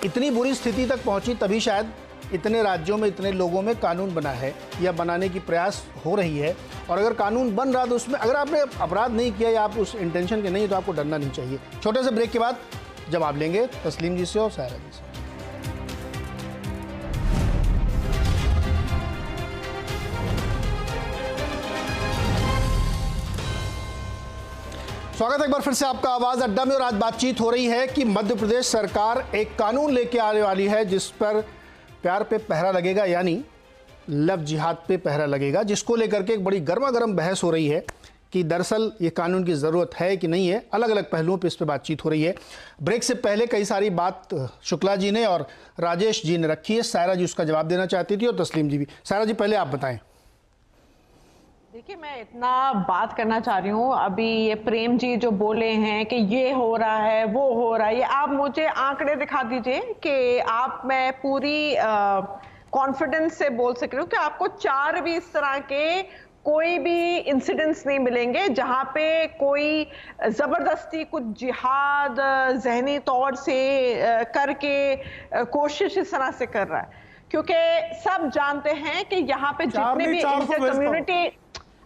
इतनी बुरी स्थिति तक पहुंची तभी शायद इतने राज्यों में इतने लोगों में कानून बना है या बनाने की प्रयास हो रही है। और अगर कानून बन रहा तो उसमें अगर आपने अपराध नहीं किया या आप उस इंटेंशन के नहीं तो आपको डरना नहीं चाहिए। छोटे से ब्रेक के बाद जवाब लेंगे तस्लीम जी से और सायरा जी से। स्वागत है एक बार फिर से आपका आवाज अड्डा में। और आज बातचीत हो रही है कि मध्य प्रदेश सरकार एक कानून लेके आने वाली है जिस पर प्यार पे पहरा लगेगा, यानी लव जिहाद पे पहरा लगेगा, जिसको लेकर के एक बड़ी गर्मा गर्म बहस हो रही है कि दरअसल ये कानून की ज़रूरत है कि नहीं है। अलग अलग पहलुओं पे इस पर बातचीत हो रही है। ब्रेक से पहले कई सारी बात शुक्ला जी ने और राजेश जी ने रखी है, सायरा जी उसका जवाब देना चाहती थी और तस्लीम जी भी। सायरा जी पहले आप बताएं। देखिए, मैं इतना बात करना चाह रही हूँ, अभी ये प्रेम जी जो बोले हैं कि ये हो रहा है वो हो रहा है, ये आप मुझे आंकड़े दिखा दीजिए कि आप मैं पूरी कॉन्फिडेंस से बोल सक रही हूँ कि आपको 4 भी इस तरह के कोई भी इंसिडेंट्स नहीं मिलेंगे जहां पे कोई जबरदस्ती कुछ जिहाद जहनी तौर से करके कोशिश इस तरह से कर रहा है। क्योंकि सब जानते हैं कि यहाँ पे जितने भी इंटर कम्युनिटी,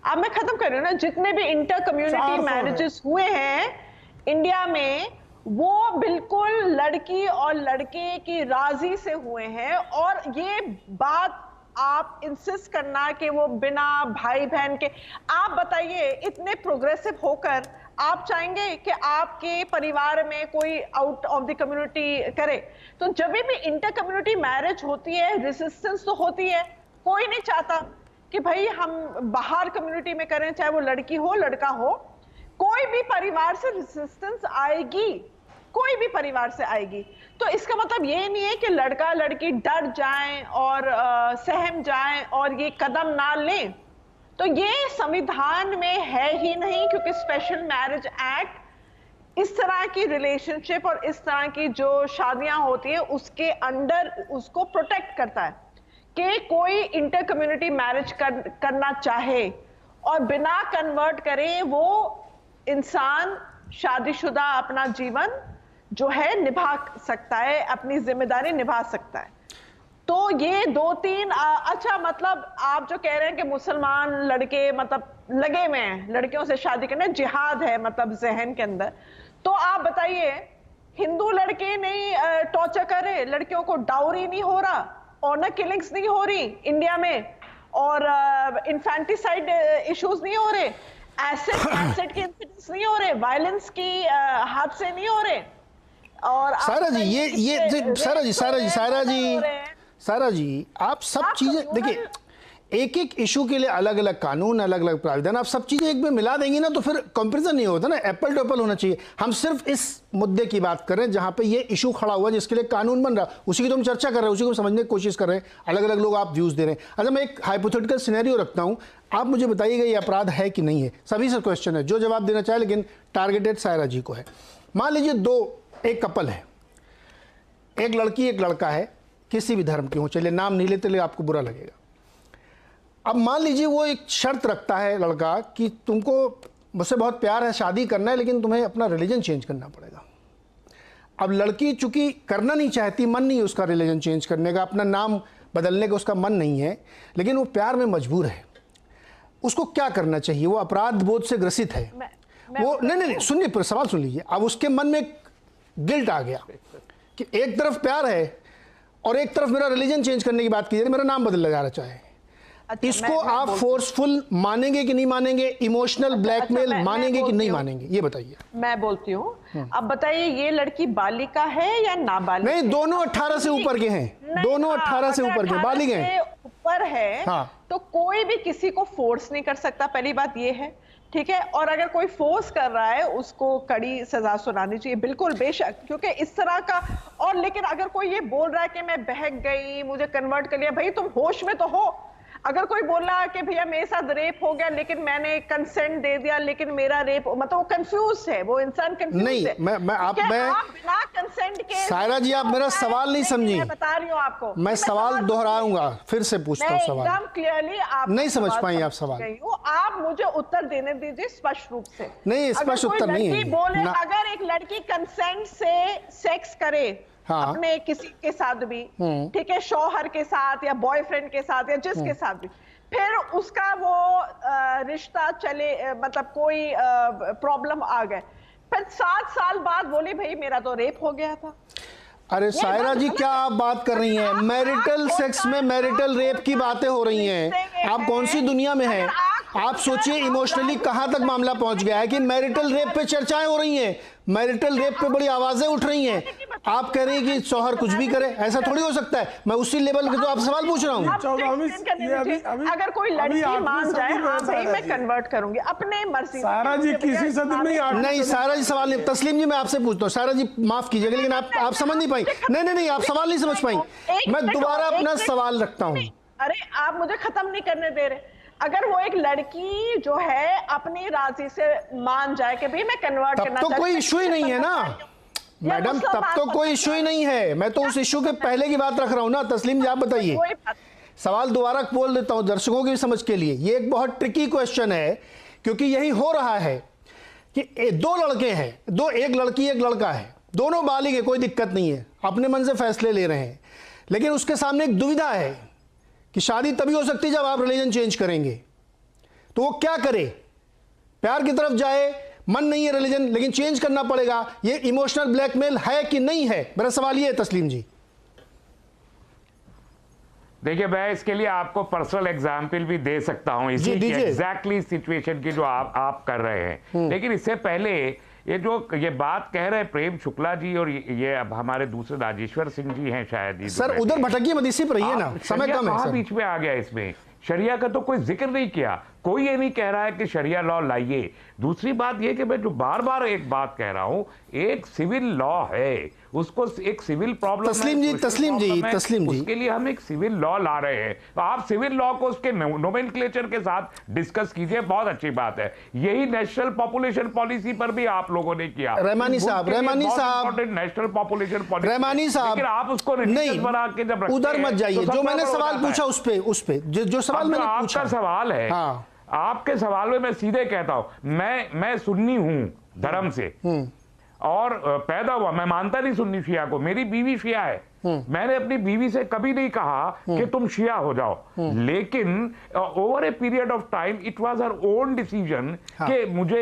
अब मैं खत्म कर रही हूँ ना, जितने भी इंटर कम्युनिटी मैरिजेस हुए हैं इंडिया में वो बिल्कुल लड़की और लड़के की राजी से हुए हैं। और ये बात आप इंसिस्ट करना कि वो बिना भाई बहन के, आप बताइए इतने प्रोग्रेसिव होकर आप चाहेंगे कि आपके परिवार में कोई आउट ऑफ द कम्युनिटी करे? तो जब भी इंटर कम्युनिटी मैरिज होती है रेजिस्टेंस तो होती है, कोई नहीं चाहता कि भाई हम बाहर कम्युनिटी में करें, चाहे वो लड़की हो लड़का हो, कोई भी परिवार से रेजिस्टेंस आएगी, कोई भी परिवार से आएगी। तो इसका मतलब ये नहीं है कि लड़का लड़की डर जाएं और सहम जाएं और ये कदम ना लें। तो ये संविधान में है ही नहीं, क्योंकि स्पेशल मैरिज एक्ट इस तरह की रिलेशनशिप और इस तरह की जो शादियां होती है उसके अंडर उसको प्रोटेक्ट करता है कि कोई इंटर कम्युनिटी मैरिज करना चाहे और बिना कन्वर्ट करे वो इंसान शादीशुदा अपना जीवन जो है निभा सकता है, अपनी जिम्मेदारी निभा सकता है। तो ये 2-3 अच्छा, मतलब आप जो कह रहे हैं कि मुसलमान लड़के मतलब लगे हुए हैं लड़कियों से शादी करने, जिहाद है मतलब जहन के अंदर, तो आप बताइए हिंदू लड़के नहीं टॉर्चर कर रहे, लड़कियों को डाउरी नहीं हो रहा, ऑनर किलिंग्स नहीं हो रही इंडिया में, और इन्फेंटिसाइड इश्यूज नहीं हो रहे, एसिड के इंसिडेंट्स नहीं हो रहे, वायलेंस की हादसे नहीं हो रहे। और सायरा जी ये सायरा जी आप सब चीजें देखिए, एक एक इशू के लिए अलग अलग कानून, अलग अलग प्राविधान, आप सब चीजें एक में मिला देंगी ना तो फिर कंपैरिजन नहीं होता ना, एप्पल टू एप्पल होना चाहिए। हम सिर्फ इस मुद्दे की बात कर रहे हैं जहां पे ये इशू खड़ा हुआ जिसके लिए कानून बन रहा, उसी की तो हम चर्चा कर रहे हैं, उसी को समझने की कोशिश कर रहे हैं। अलग अलग लोग आप व्यूज दे रहे हैं। अच्छा, मैं एक हाइपोथेटिकल सिनेरियो रखता हूं, आप मुझे बताइएगा ये अपराध है कि नहीं है। सभी से क्वेश्चन है, जो जवाब देना चाहे, लेकिन टारगेटेड सायरा जी को है। मान लीजिए एक कपल है, एक लड़की एक लड़का है, किसी भी धर्म के हो, चलिए नाम नहीं लेते, ले आपको बुरा लगेगा। अब मान लीजिए वो एक शर्त रखता है लड़का कि तुमको मुझसे बहुत प्यार है, शादी करना है, लेकिन तुम्हें अपना रिलीजन चेंज करना पड़ेगा। अब लड़की चूंकि करना नहीं चाहती, मन नहीं है उसका रिलीजन चेंज करने का, अपना नाम बदलने का उसका मन नहीं है, लेकिन वो प्यार में मजबूर है। उसको क्या करना चाहिए? वो अपराध बोध से ग्रसित है। वो नहीं सुनिए, सवाल सुन लीजिए। अब उसके मन में गिल्ट आ गया कि एक तरफ प्यार है और एक तरफ मेरा रिलीजन चेंज करने की बात की, मेरा नाम बदल लगाना चाहे। अच्छा, इसको आप फोर्सफुल मानेंगे कि नहीं मानेंगे? इमोशनल ब्लैकमेल मानेंगे कि नहीं मानेंगे? ये बताइए। मैं बोलती हूँ, अब बताइए ये लड़की बालिका है या नाबालिग? नहीं, दोनों 18 से ऊपर के हैं, दोनों 18 से ऊपर के बालिग हैं, ऊपर है। हाँ। तो कोई भी किसी को फोर्स नहीं कर सकता, पहली बात ये है, ठीक है। और अगर कोई फोर्स कर रहा है उसको कड़ी सजा सुनानी चाहिए, बिल्कुल बेशक, क्योंकि इस तरह का। और लेकिन अगर कोई ये बोल रहा है कि मैं बहक गई, मुझे कन्वर्ट कर लिया, भाई तुम होश में तो हो। अगर कोई बोला कि भैया मेरे साथ रेप हो गया लेकिन मैंने कंसेंट दे दिया लेकिन मेरा रेप, मतलब वो कंफ्यूज है, वो इंसान कंफ्यूज नहीं, है। आप बिना कंसेंट के सायरा जी, आप मेरा सवाल नहीं समझी। मैं बता रही हूँ आपको, मैं सवाल दोहराऊंगा, फिर से पूछता हूँ सवाल। एकदम क्लियरली आप नहीं समझ पाई आप सवाल। आप मुझे उत्तर देने दीजिए स्पष्ट रूप से। नहीं, स्पष्ट उत्तर नहीं है। बोले अगर एक लड़की कंसेंट से सेक्स करे, हाँ, अपने किसी के साथ भी, ठीक है, शौहर के साथ या बॉयफ्रेंड के साथ या जिसके साथ भी, फिर उसका वो रिश्ता चले, मतलब कोई प्रॉब्लम आ गए, फिर 7 साल बाद बोले भाई मेरा तो रेप हो गया था। अरे सायरा जी, क्या आप बात कर रही हैं? मैरिटल सेक्स में मैरिटल रेप की बातें हो रही हैं। आप कौन सी दुनिया में हैं? आप सोचिए इमोशनली कहां तक मामला पहुंच गया है कि मैरिटल रेप पे चर्चाएं हो रही हैं, मैरिटल रेप पे बड़ी आवाजें उठ रही हैं। आप कह रही हैं कि शौहर कुछ भी करे, ऐसा थोड़ी हो सकता है। मैं उसी लेवल के तो आप सवाल पूछ रहा हूँ। अगर कोई लड़की मान जाए, हाँ भाई मैं कन्वर्ट करूंगी अपने मर्जी। सायरा जी किसी सदी में नहीं, सायरा जी सवाल नहीं। तस्लीम जी, मैं आपसे पूछता हूँ। सायरा जी माफ कीजिएगा, लेकिन आप समझ नहीं पाई। नहीं, आप सवाल नहीं समझ पाई। मैं दोबारा अपना सवाल रखता हूँ। अरे आप मुझे खत्म नहीं करने दे रहे। अगर वो एक लड़की जो है अपनी राजी से मान जाए कि भाई मैं कन्वर्ट करना चाहती हूं, तो कोई इशू ही नहीं है ना मैडम, तब तो कोई इशू ही नहीं है। मैं तो उस इशू के पहले की बात रख रहा हूं ना। तस्लीम जी आप बताइए, सवाल दोबारा बोल देता हूं दर्शकों की समझ के लिए। ये एक बहुत ट्रिकी क्वेश्चन है, क्योंकि यही हो रहा है कि 2 लड़के हैं, एक लड़की एक लड़का है, दोनों बालिग है, कोई दिक्कत नहीं है, अपने मन से फैसले ले रहे हैं, लेकिन उसके सामने एक दुविधा है कि शादी तभी हो सकती है जब आप रिलीजन चेंज करेंगे। तो वो क्या करे? प्यार की तरफ जाए, मन नहीं है रिलीजन लेकिन चेंज करना पड़ेगा। ये इमोशनल ब्लैकमेल है कि नहीं है? मेरा सवाल ये है तस्लीम जी। देखिए, मैं इसके लिए आपको पर्सनल एग्जाम्पल भी दे सकता हूं, इसी एग्जैक्टली सिचुएशन की जो आप कर रहे हैं। लेकिन इससे पहले ये बात कह रहे हैं प्रेम शुक्ला जी और ये अब हमारे दूसरे राजेश्वर सिंह जी हैं शायद। सर उधर भटकिए मत, इसी पर रहिए ना, समय कम है सर। बीच में आ गया इसमें, शरिया का तो कोई जिक्र नहीं किया, कोई ये नहीं कह रहा है कि शरिया लॉ लाइए। दूसरी बात ये कि मैं जो बार बार एक बात कह रहा हूं, एक सिविल लॉ है, उसको एक सिविल प्रॉब्लम तस्लीम जी उसके लिए हम एक सिविल लॉ ला रहे हैं। तो आप सिविल लॉ को उसके नोमेनक्लेचर के साथ डिस्कस कीजिए, बहुत अच्छी बात है। यही नेशनल पॉपुलेशन पॉलिसी पर भी आप लोगों ने किया। रहमानी साहब नेशनल पॉपुलेशन पॉलिसी, रहमानी साहब, आप उसको नहीं बना के जब उधर मत जाइए। जो मैंने सवाल पूछा उस पे जो सवाल मैंने पूछा, आपका सवाल है, आपके सवाल में मैं सीधे कहता हूं, मैं सुन्नी हूं धर्म से और पैदा हुआ, मैं मानता नहीं सुन्नी शिया को, मेरी बीवी शिया है। मैंने अपनी बीवी से कभी नहीं कहा कि तुम शिया हो जाओ, लेकिन over a period of time it was her own decision कि मुझे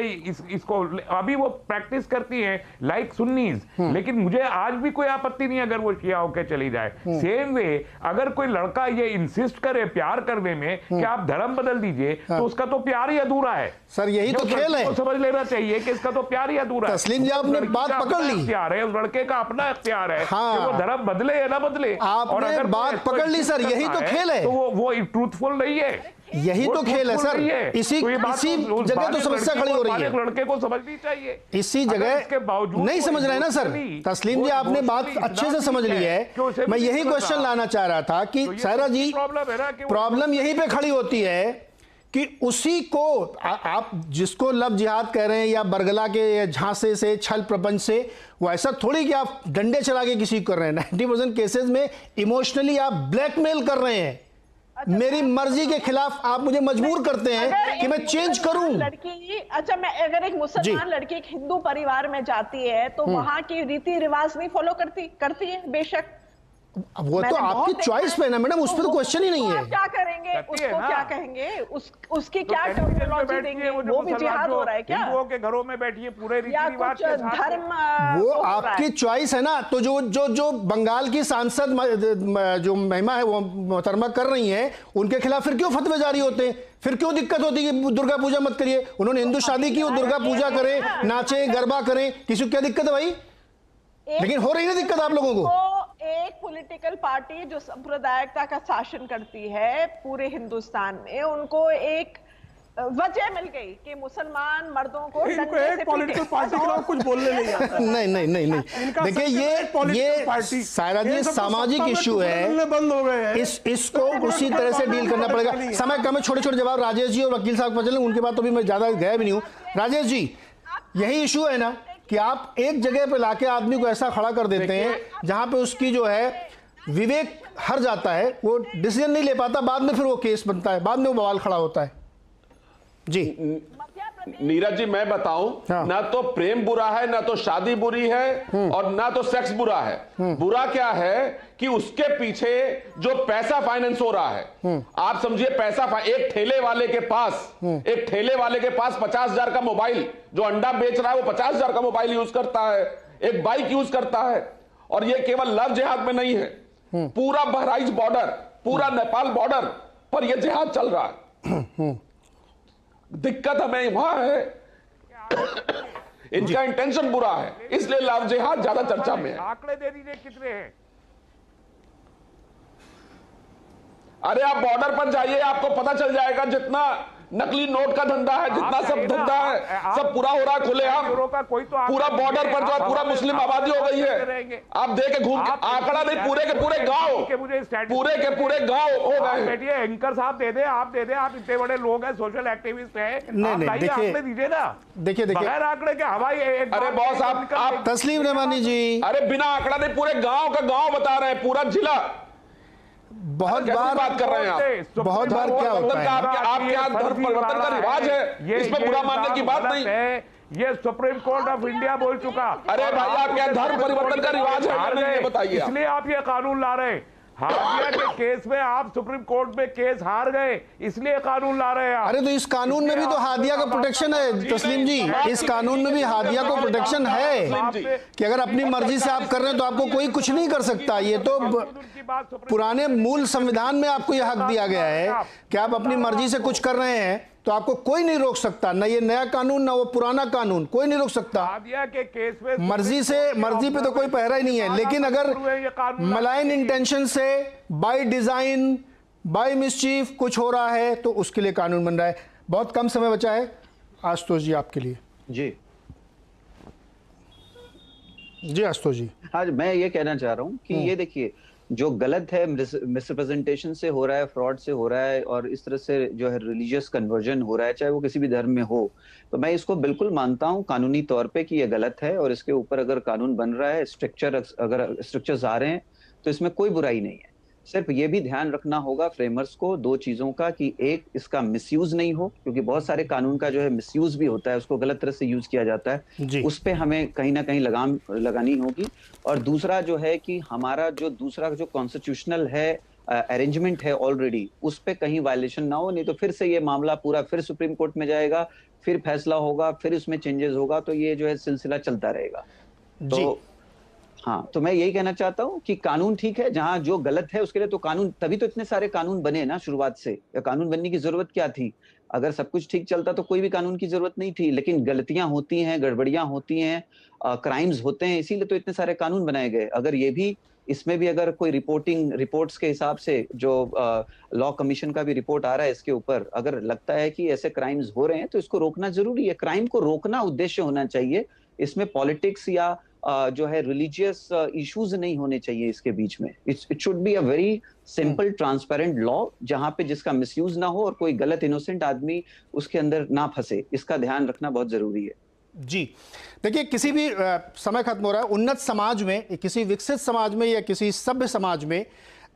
इसको, अभी वो प्रैक्टिस करती है लाइक सुन्नीज, लेकिन मुझे आज भी कोई आपत्ति नहीं अगर वो शिया होकर चली जाए। सेम वे अगर कोई लड़का ये इंसिस्ट करे प्यार करने में कि आप धर्म बदल दीजिए, तो उसका तो प्यार ही अधूरा है। सर यही तो खेल है, समझ लेना चाहिए कि इसका तो प्यार ही अधूरा है। तस्लीम जी आपने बात पकड़ ली, प्यार है उस लड़के का अपना इख्तियार है कि वो धर्म बदले या ना बदले। आपने अगर बात पकड़ ली सर, यही तो खेल है, तो वो ट्रूथफुल नहीं है, यही तो खेल है सर। इसी जगह तो समस्या खड़ी हो रही है, लड़के को समझनी चाहिए। इसी जगह नहीं समझ रहे ना सर। तस्लीम जी आपने बात अच्छे से समझ ली है। मैं यही क्वेश्चन लाना चाह रहा था कि सायरा जी, प्रॉब्लम यहीं पे खड़ी होती है कि उसी को आप जिसको लव जिहाद कह रहे हैं या बरगला के झांसे से, छल प्रपंच से, वो ऐसा थोड़ी कि आप डंडे चला के किसी को कर रहे हैं। 90% केसेस में इमोशनली आप ब्लैकमेल कर रहे हैं। मेरी मर्जी के खिलाफ आप मुझे मजबूर करते हैं कि मैं चेंज करूं। लड़की, अच्छा मैं अगर एक मुसलमान लड़की एक हिंदू परिवार में जाती है तो वहां की रीति रिवाज नहीं फॉलो करती है, बेशक वो तो आपकी चॉइस पे ना मैडम, उस पर तो क्वेश्चन ही नहीं है। क्या करेंगे उसको, क्या कहेंगे उसकी क्या टर्मिनोलॉजी देंगे? वो भी जिहाद हो रहा है क्या? हिंदुओं के घरों में बैठिए पूरे रीति रिवाज के साथ, धर्म वो आपकी चॉइस है ना। तो जो बंगाल की सांसद जो महिमा है वो मोहतरमा कर रही है, उनके खिलाफ फिर क्यों फतवे जारी होते हैं? फिर क्यों दिक्कत होती है कि दुर्गा पूजा मत करिए? उन्होंने हिंदू शादी की, वो दुर्गा पूजा करें, नाचे गरबा करें, किसी को क्या दिक्कत है भाई? लेकिन हो रही है दिक्कत आप लोगों को। एक पॉलिटिकल पार्टी जो सांप्रदायिकता का शासन करती है पूरे हिंदुस्तान में, उनको एक वजह मिल गई कि मुसलमान मर्दों को इनको डंडे से एक पॉलिटिकल पीटे। पार्टी के लोग कुछ बोलने नहीं आता। नहीं इनका देखिए ये सायरा जी सामाजिक इशू है, बंद हो गए हैं। इसको उसी तरह से डील करना पड़ेगा। समय कम है, छोटे छोटे जवाब राजेश जी और वकील साहब पहुंचे, उनके बाद तो भी मैं ज्यादा गया भी नहीं हूं। राजेश जी, यही इशू है ना कि आप एक जगह पे लाके आदमी को ऐसा खड़ा कर देते हैं जहां पे उसकी जो है विवेक हर जाता है, वो डिसीजन नहीं ले पाता, बाद में फिर वो केस बनता है, बाद में वो बवाल खड़ा होता है। जी नीरज जी, मैं बताऊं, हाँ। ना तो प्रेम बुरा है, ना तो शादी बुरी है, और ना तो सेक्स बुरा है। बुरा क्या है कि उसके पीछे जो पैसा फाइनेंस हो रहा है, आप समझिए पैसा एक ठेले वाले के पास 50,000 का मोबाइल, जो अंडा बेच रहा है वो 50,000 का मोबाइल यूज करता है, एक बाइक यूज करता है। और ये केवल लव जिहाद में नहीं है, पूरा बहराइच बॉर्डर, पूरा नेपाल बॉर्डर पर यह जिहाद चल रहा है। दिक्कत हमें वहां है, इनका इंटेंशन बुरा है, इसलिए लव जिहाद ज्यादा चर्चा में है। आंकड़े दे दीजिए कितने हैं। अरे आप बॉर्डर पर जाइए, आपको पता चल जाएगा। जितना नकली नोट का धंधा है, जितना सब धंधा है, सब पूरा हो रहा है खुलेआम। पूरा बॉर्डर पर जो है पूरा मुस्लिम आबादी हो गई है। आप देखे घूम के, आंकड़ा नहीं, पूरे के पूरे गांव हो गए। बैठिए, एंकर साहब दे दे, आप दे दे, आप इतने बड़े लोग हैं, सोशल एक्टिविस्ट हैं, नहीं, आंकड़े दीजिए ना। देखिए बगैर आंकड़े के हवाई अरे बॉस, आप तस्लीम रहमानी जी, अरे बिना आंकड़ा नहीं, पूरे गांव का गांव बता रहे हैं, पूरा जिला। बहुत बार बात कर रहे हैं आप, बहुत बार क्या होता है, आपके यहाँ धर्म परिवर्तन का रिवाज है, इसमें बुरा मानने की बात नहीं है। ये सुप्रीम कोर्ट ऑफ इंडिया बोल चुका। अरे भाई, आपके यहाँ धर्म परिवर्तन का रिवाज है, बताइए। इसलिए आप ये कानून ला रहे हैं। हादिया के केस में आप सुप्रीम कोर्ट में केस हार गए, इसलिए कानून ला रहे हैं आप। अरे तो इस कानून में भी तो हादिया का प्रोटेक्शन है तस्लीम जी, इस कानून में भी हादिया को प्रोटेक्शन है कि अगर अपनी मर्जी से आप कर रहे हैं तो आपको कोई कुछ नहीं कर सकता। ये तो पुराने मूल संविधान में आपको यह हक दिया गया है कि आप अपनी मर्जी से कुछ कर रहे हैं तो आपको कोई नहीं रोक सकता, ना ये नया कानून ना वो पुराना कानून, कोई नहीं रोक सकता। हादिया के केस में मर्जी पे तो कोई पहरा ही नहीं है। लेकिन अगर मलाइन इंटेंशन से, बाय डिजाइन, बाय मिसचीफ कुछ हो रहा है तो उसके लिए कानून बन रहा है। बहुत कम समय बचा है, आशुतोष जी आपके लिए। जी आशुतोष जी। हाँ, मैं ये कहना चाह रहा हूँ कि ये देखिए, जो गलत है, मिसरिप्रेजेंटेशन से हो रहा है, फ्रॉड से हो रहा है, और इस तरह से जो है रिलीजियस कन्वर्जन हो रहा है, चाहे वो किसी भी धर्म में हो, तो मैं इसको बिल्कुल मानता हूँ कानूनी तौर पे कि ये गलत है। और इसके ऊपर अगर कानून बन रहा है, अगर स्ट्रक्चर्स आ रहे हैं, तो इसमें कोई बुराई नहीं है। सिर्फ ये भी ध्यान रखना होगा फ्रेमर्स को दो चीजों का, कि एक, इसका मिसयूज नहीं हो, क्योंकि बहुत सारे कानून का जो है मिसयूज भी होता है, उसको गलत तरह से यूज किया जाता है, उस पे हमें कहीं ना कहीं लगाम लगानी होगी। और दूसरा जो है कि हमारा जो दूसरा जो कॉन्स्टिट्यूशनल है अरेंजमेंट है ऑलरेडी, उस पे कहीं वायलेशन ना हो, नहीं तो फिर से ये मामला पूरा फिर सुप्रीम कोर्ट में जाएगा, फिर फैसला होगा, फिर उसमें चेंजेस होगा, तो ये जो है सिलसिला चलता रहेगा। तो हाँ, तो मैं यही कहना चाहता हूँ कि कानून ठीक है, जहां जो गलत है उसके लिए तो कानून, तभी तो इतने सारे कानून बने ना शुरुआत से। कानून बनने की जरूरत क्या थी? अगर सब कुछ ठीक चलता तो कोई भी कानून की जरूरत नहीं थी, लेकिन गलतियां होती हैं, गड़बड़ियां होती हैं, क्राइम्स होते हैं, इसीलिए तो इतने सारे कानून बनाए गए। अगर ये भी, इसमें भी अगर कोई रिपोर्ट्स के हिसाब से, जो लॉ कमीशन का भी रिपोर्ट आ रहा है इसके ऊपर, अगर लगता है कि ऐसे क्राइम्स हो रहे हैं तो इसको रोकना जरूरी है। क्राइम को रोकना उद्देश्य होना चाहिए, इसमें पॉलिटिक्स या जो है रिलीजियस इश्यूज नहीं होने चाहिए इसके बीच में। It should be a very simple transparent law, जहां पे जिसका मिसयूज ना हो और कोई गलत इनोसेंट आदमी उसके अंदर ना फंसे, इसका ध्यान रखना बहुत जरूरी है। जी देखिए, किसी भी समय खत्म हो रहा है, उन्नत समाज में, किसी विकसित समाज में या किसी सभ्य समाज में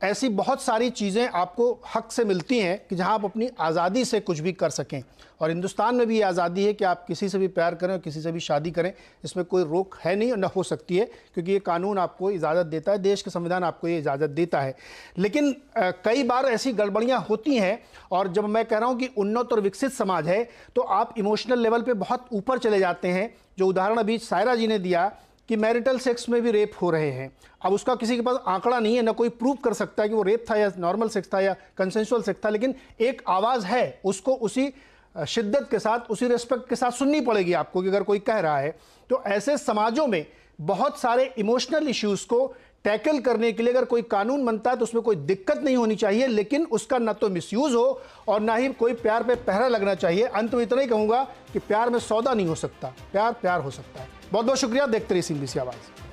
ऐसी बहुत सारी चीज़ें आपको हक से मिलती हैं कि जहां आप अपनी आज़ादी से कुछ भी कर सकें। और हिंदुस्तान में भी ये आज़ादी है कि आप किसी से भी प्यार करें और किसी से भी शादी करें, इसमें कोई रोक है नहीं और न हो सकती है, क्योंकि ये कानून आपको इजाज़त देता है, देश के संविधान आपको ये इजाज़त देता है। लेकिन कई बार ऐसी गड़बड़ियाँ होती हैं, और जब मैं कह रहा हूँ कि उन्नत और विकसित समाज है तो आप इमोशनल लेवल पर बहुत ऊपर चले जाते हैं। जो उदाहरण अभी सायरा जी ने दिया कि मैरिटल सेक्स में भी रेप हो रहे हैं, अब उसका किसी के पास आंकड़ा नहीं है, ना कोई प्रूव कर सकता है कि वो रेप था या नॉर्मल सेक्स था या कंसेंसुअल सेक्स था, लेकिन एक आवाज़ है, उसको उसी शिद्दत के साथ, उसी रिस्पेक्ट के साथ सुननी पड़ेगी आपको कि अगर कोई कह रहा है। तो ऐसे समाजों में बहुत सारे इमोशनल इश्यूज़ को टैकल करने के लिए अगर कोई कानून बनता है तो उसमें कोई दिक्कत नहीं होनी चाहिए, लेकिन उसका ना तो मिसयूज हो और ना ही कोई प्यार पे पहरा लगना चाहिए। अंत में इतना ही कहूंगा कि प्यार में सौदा नहीं हो सकता, प्यार प्यार हो सकता है। बहुत बहुत शुक्रिया। देखते रहिए CNBC आवाज।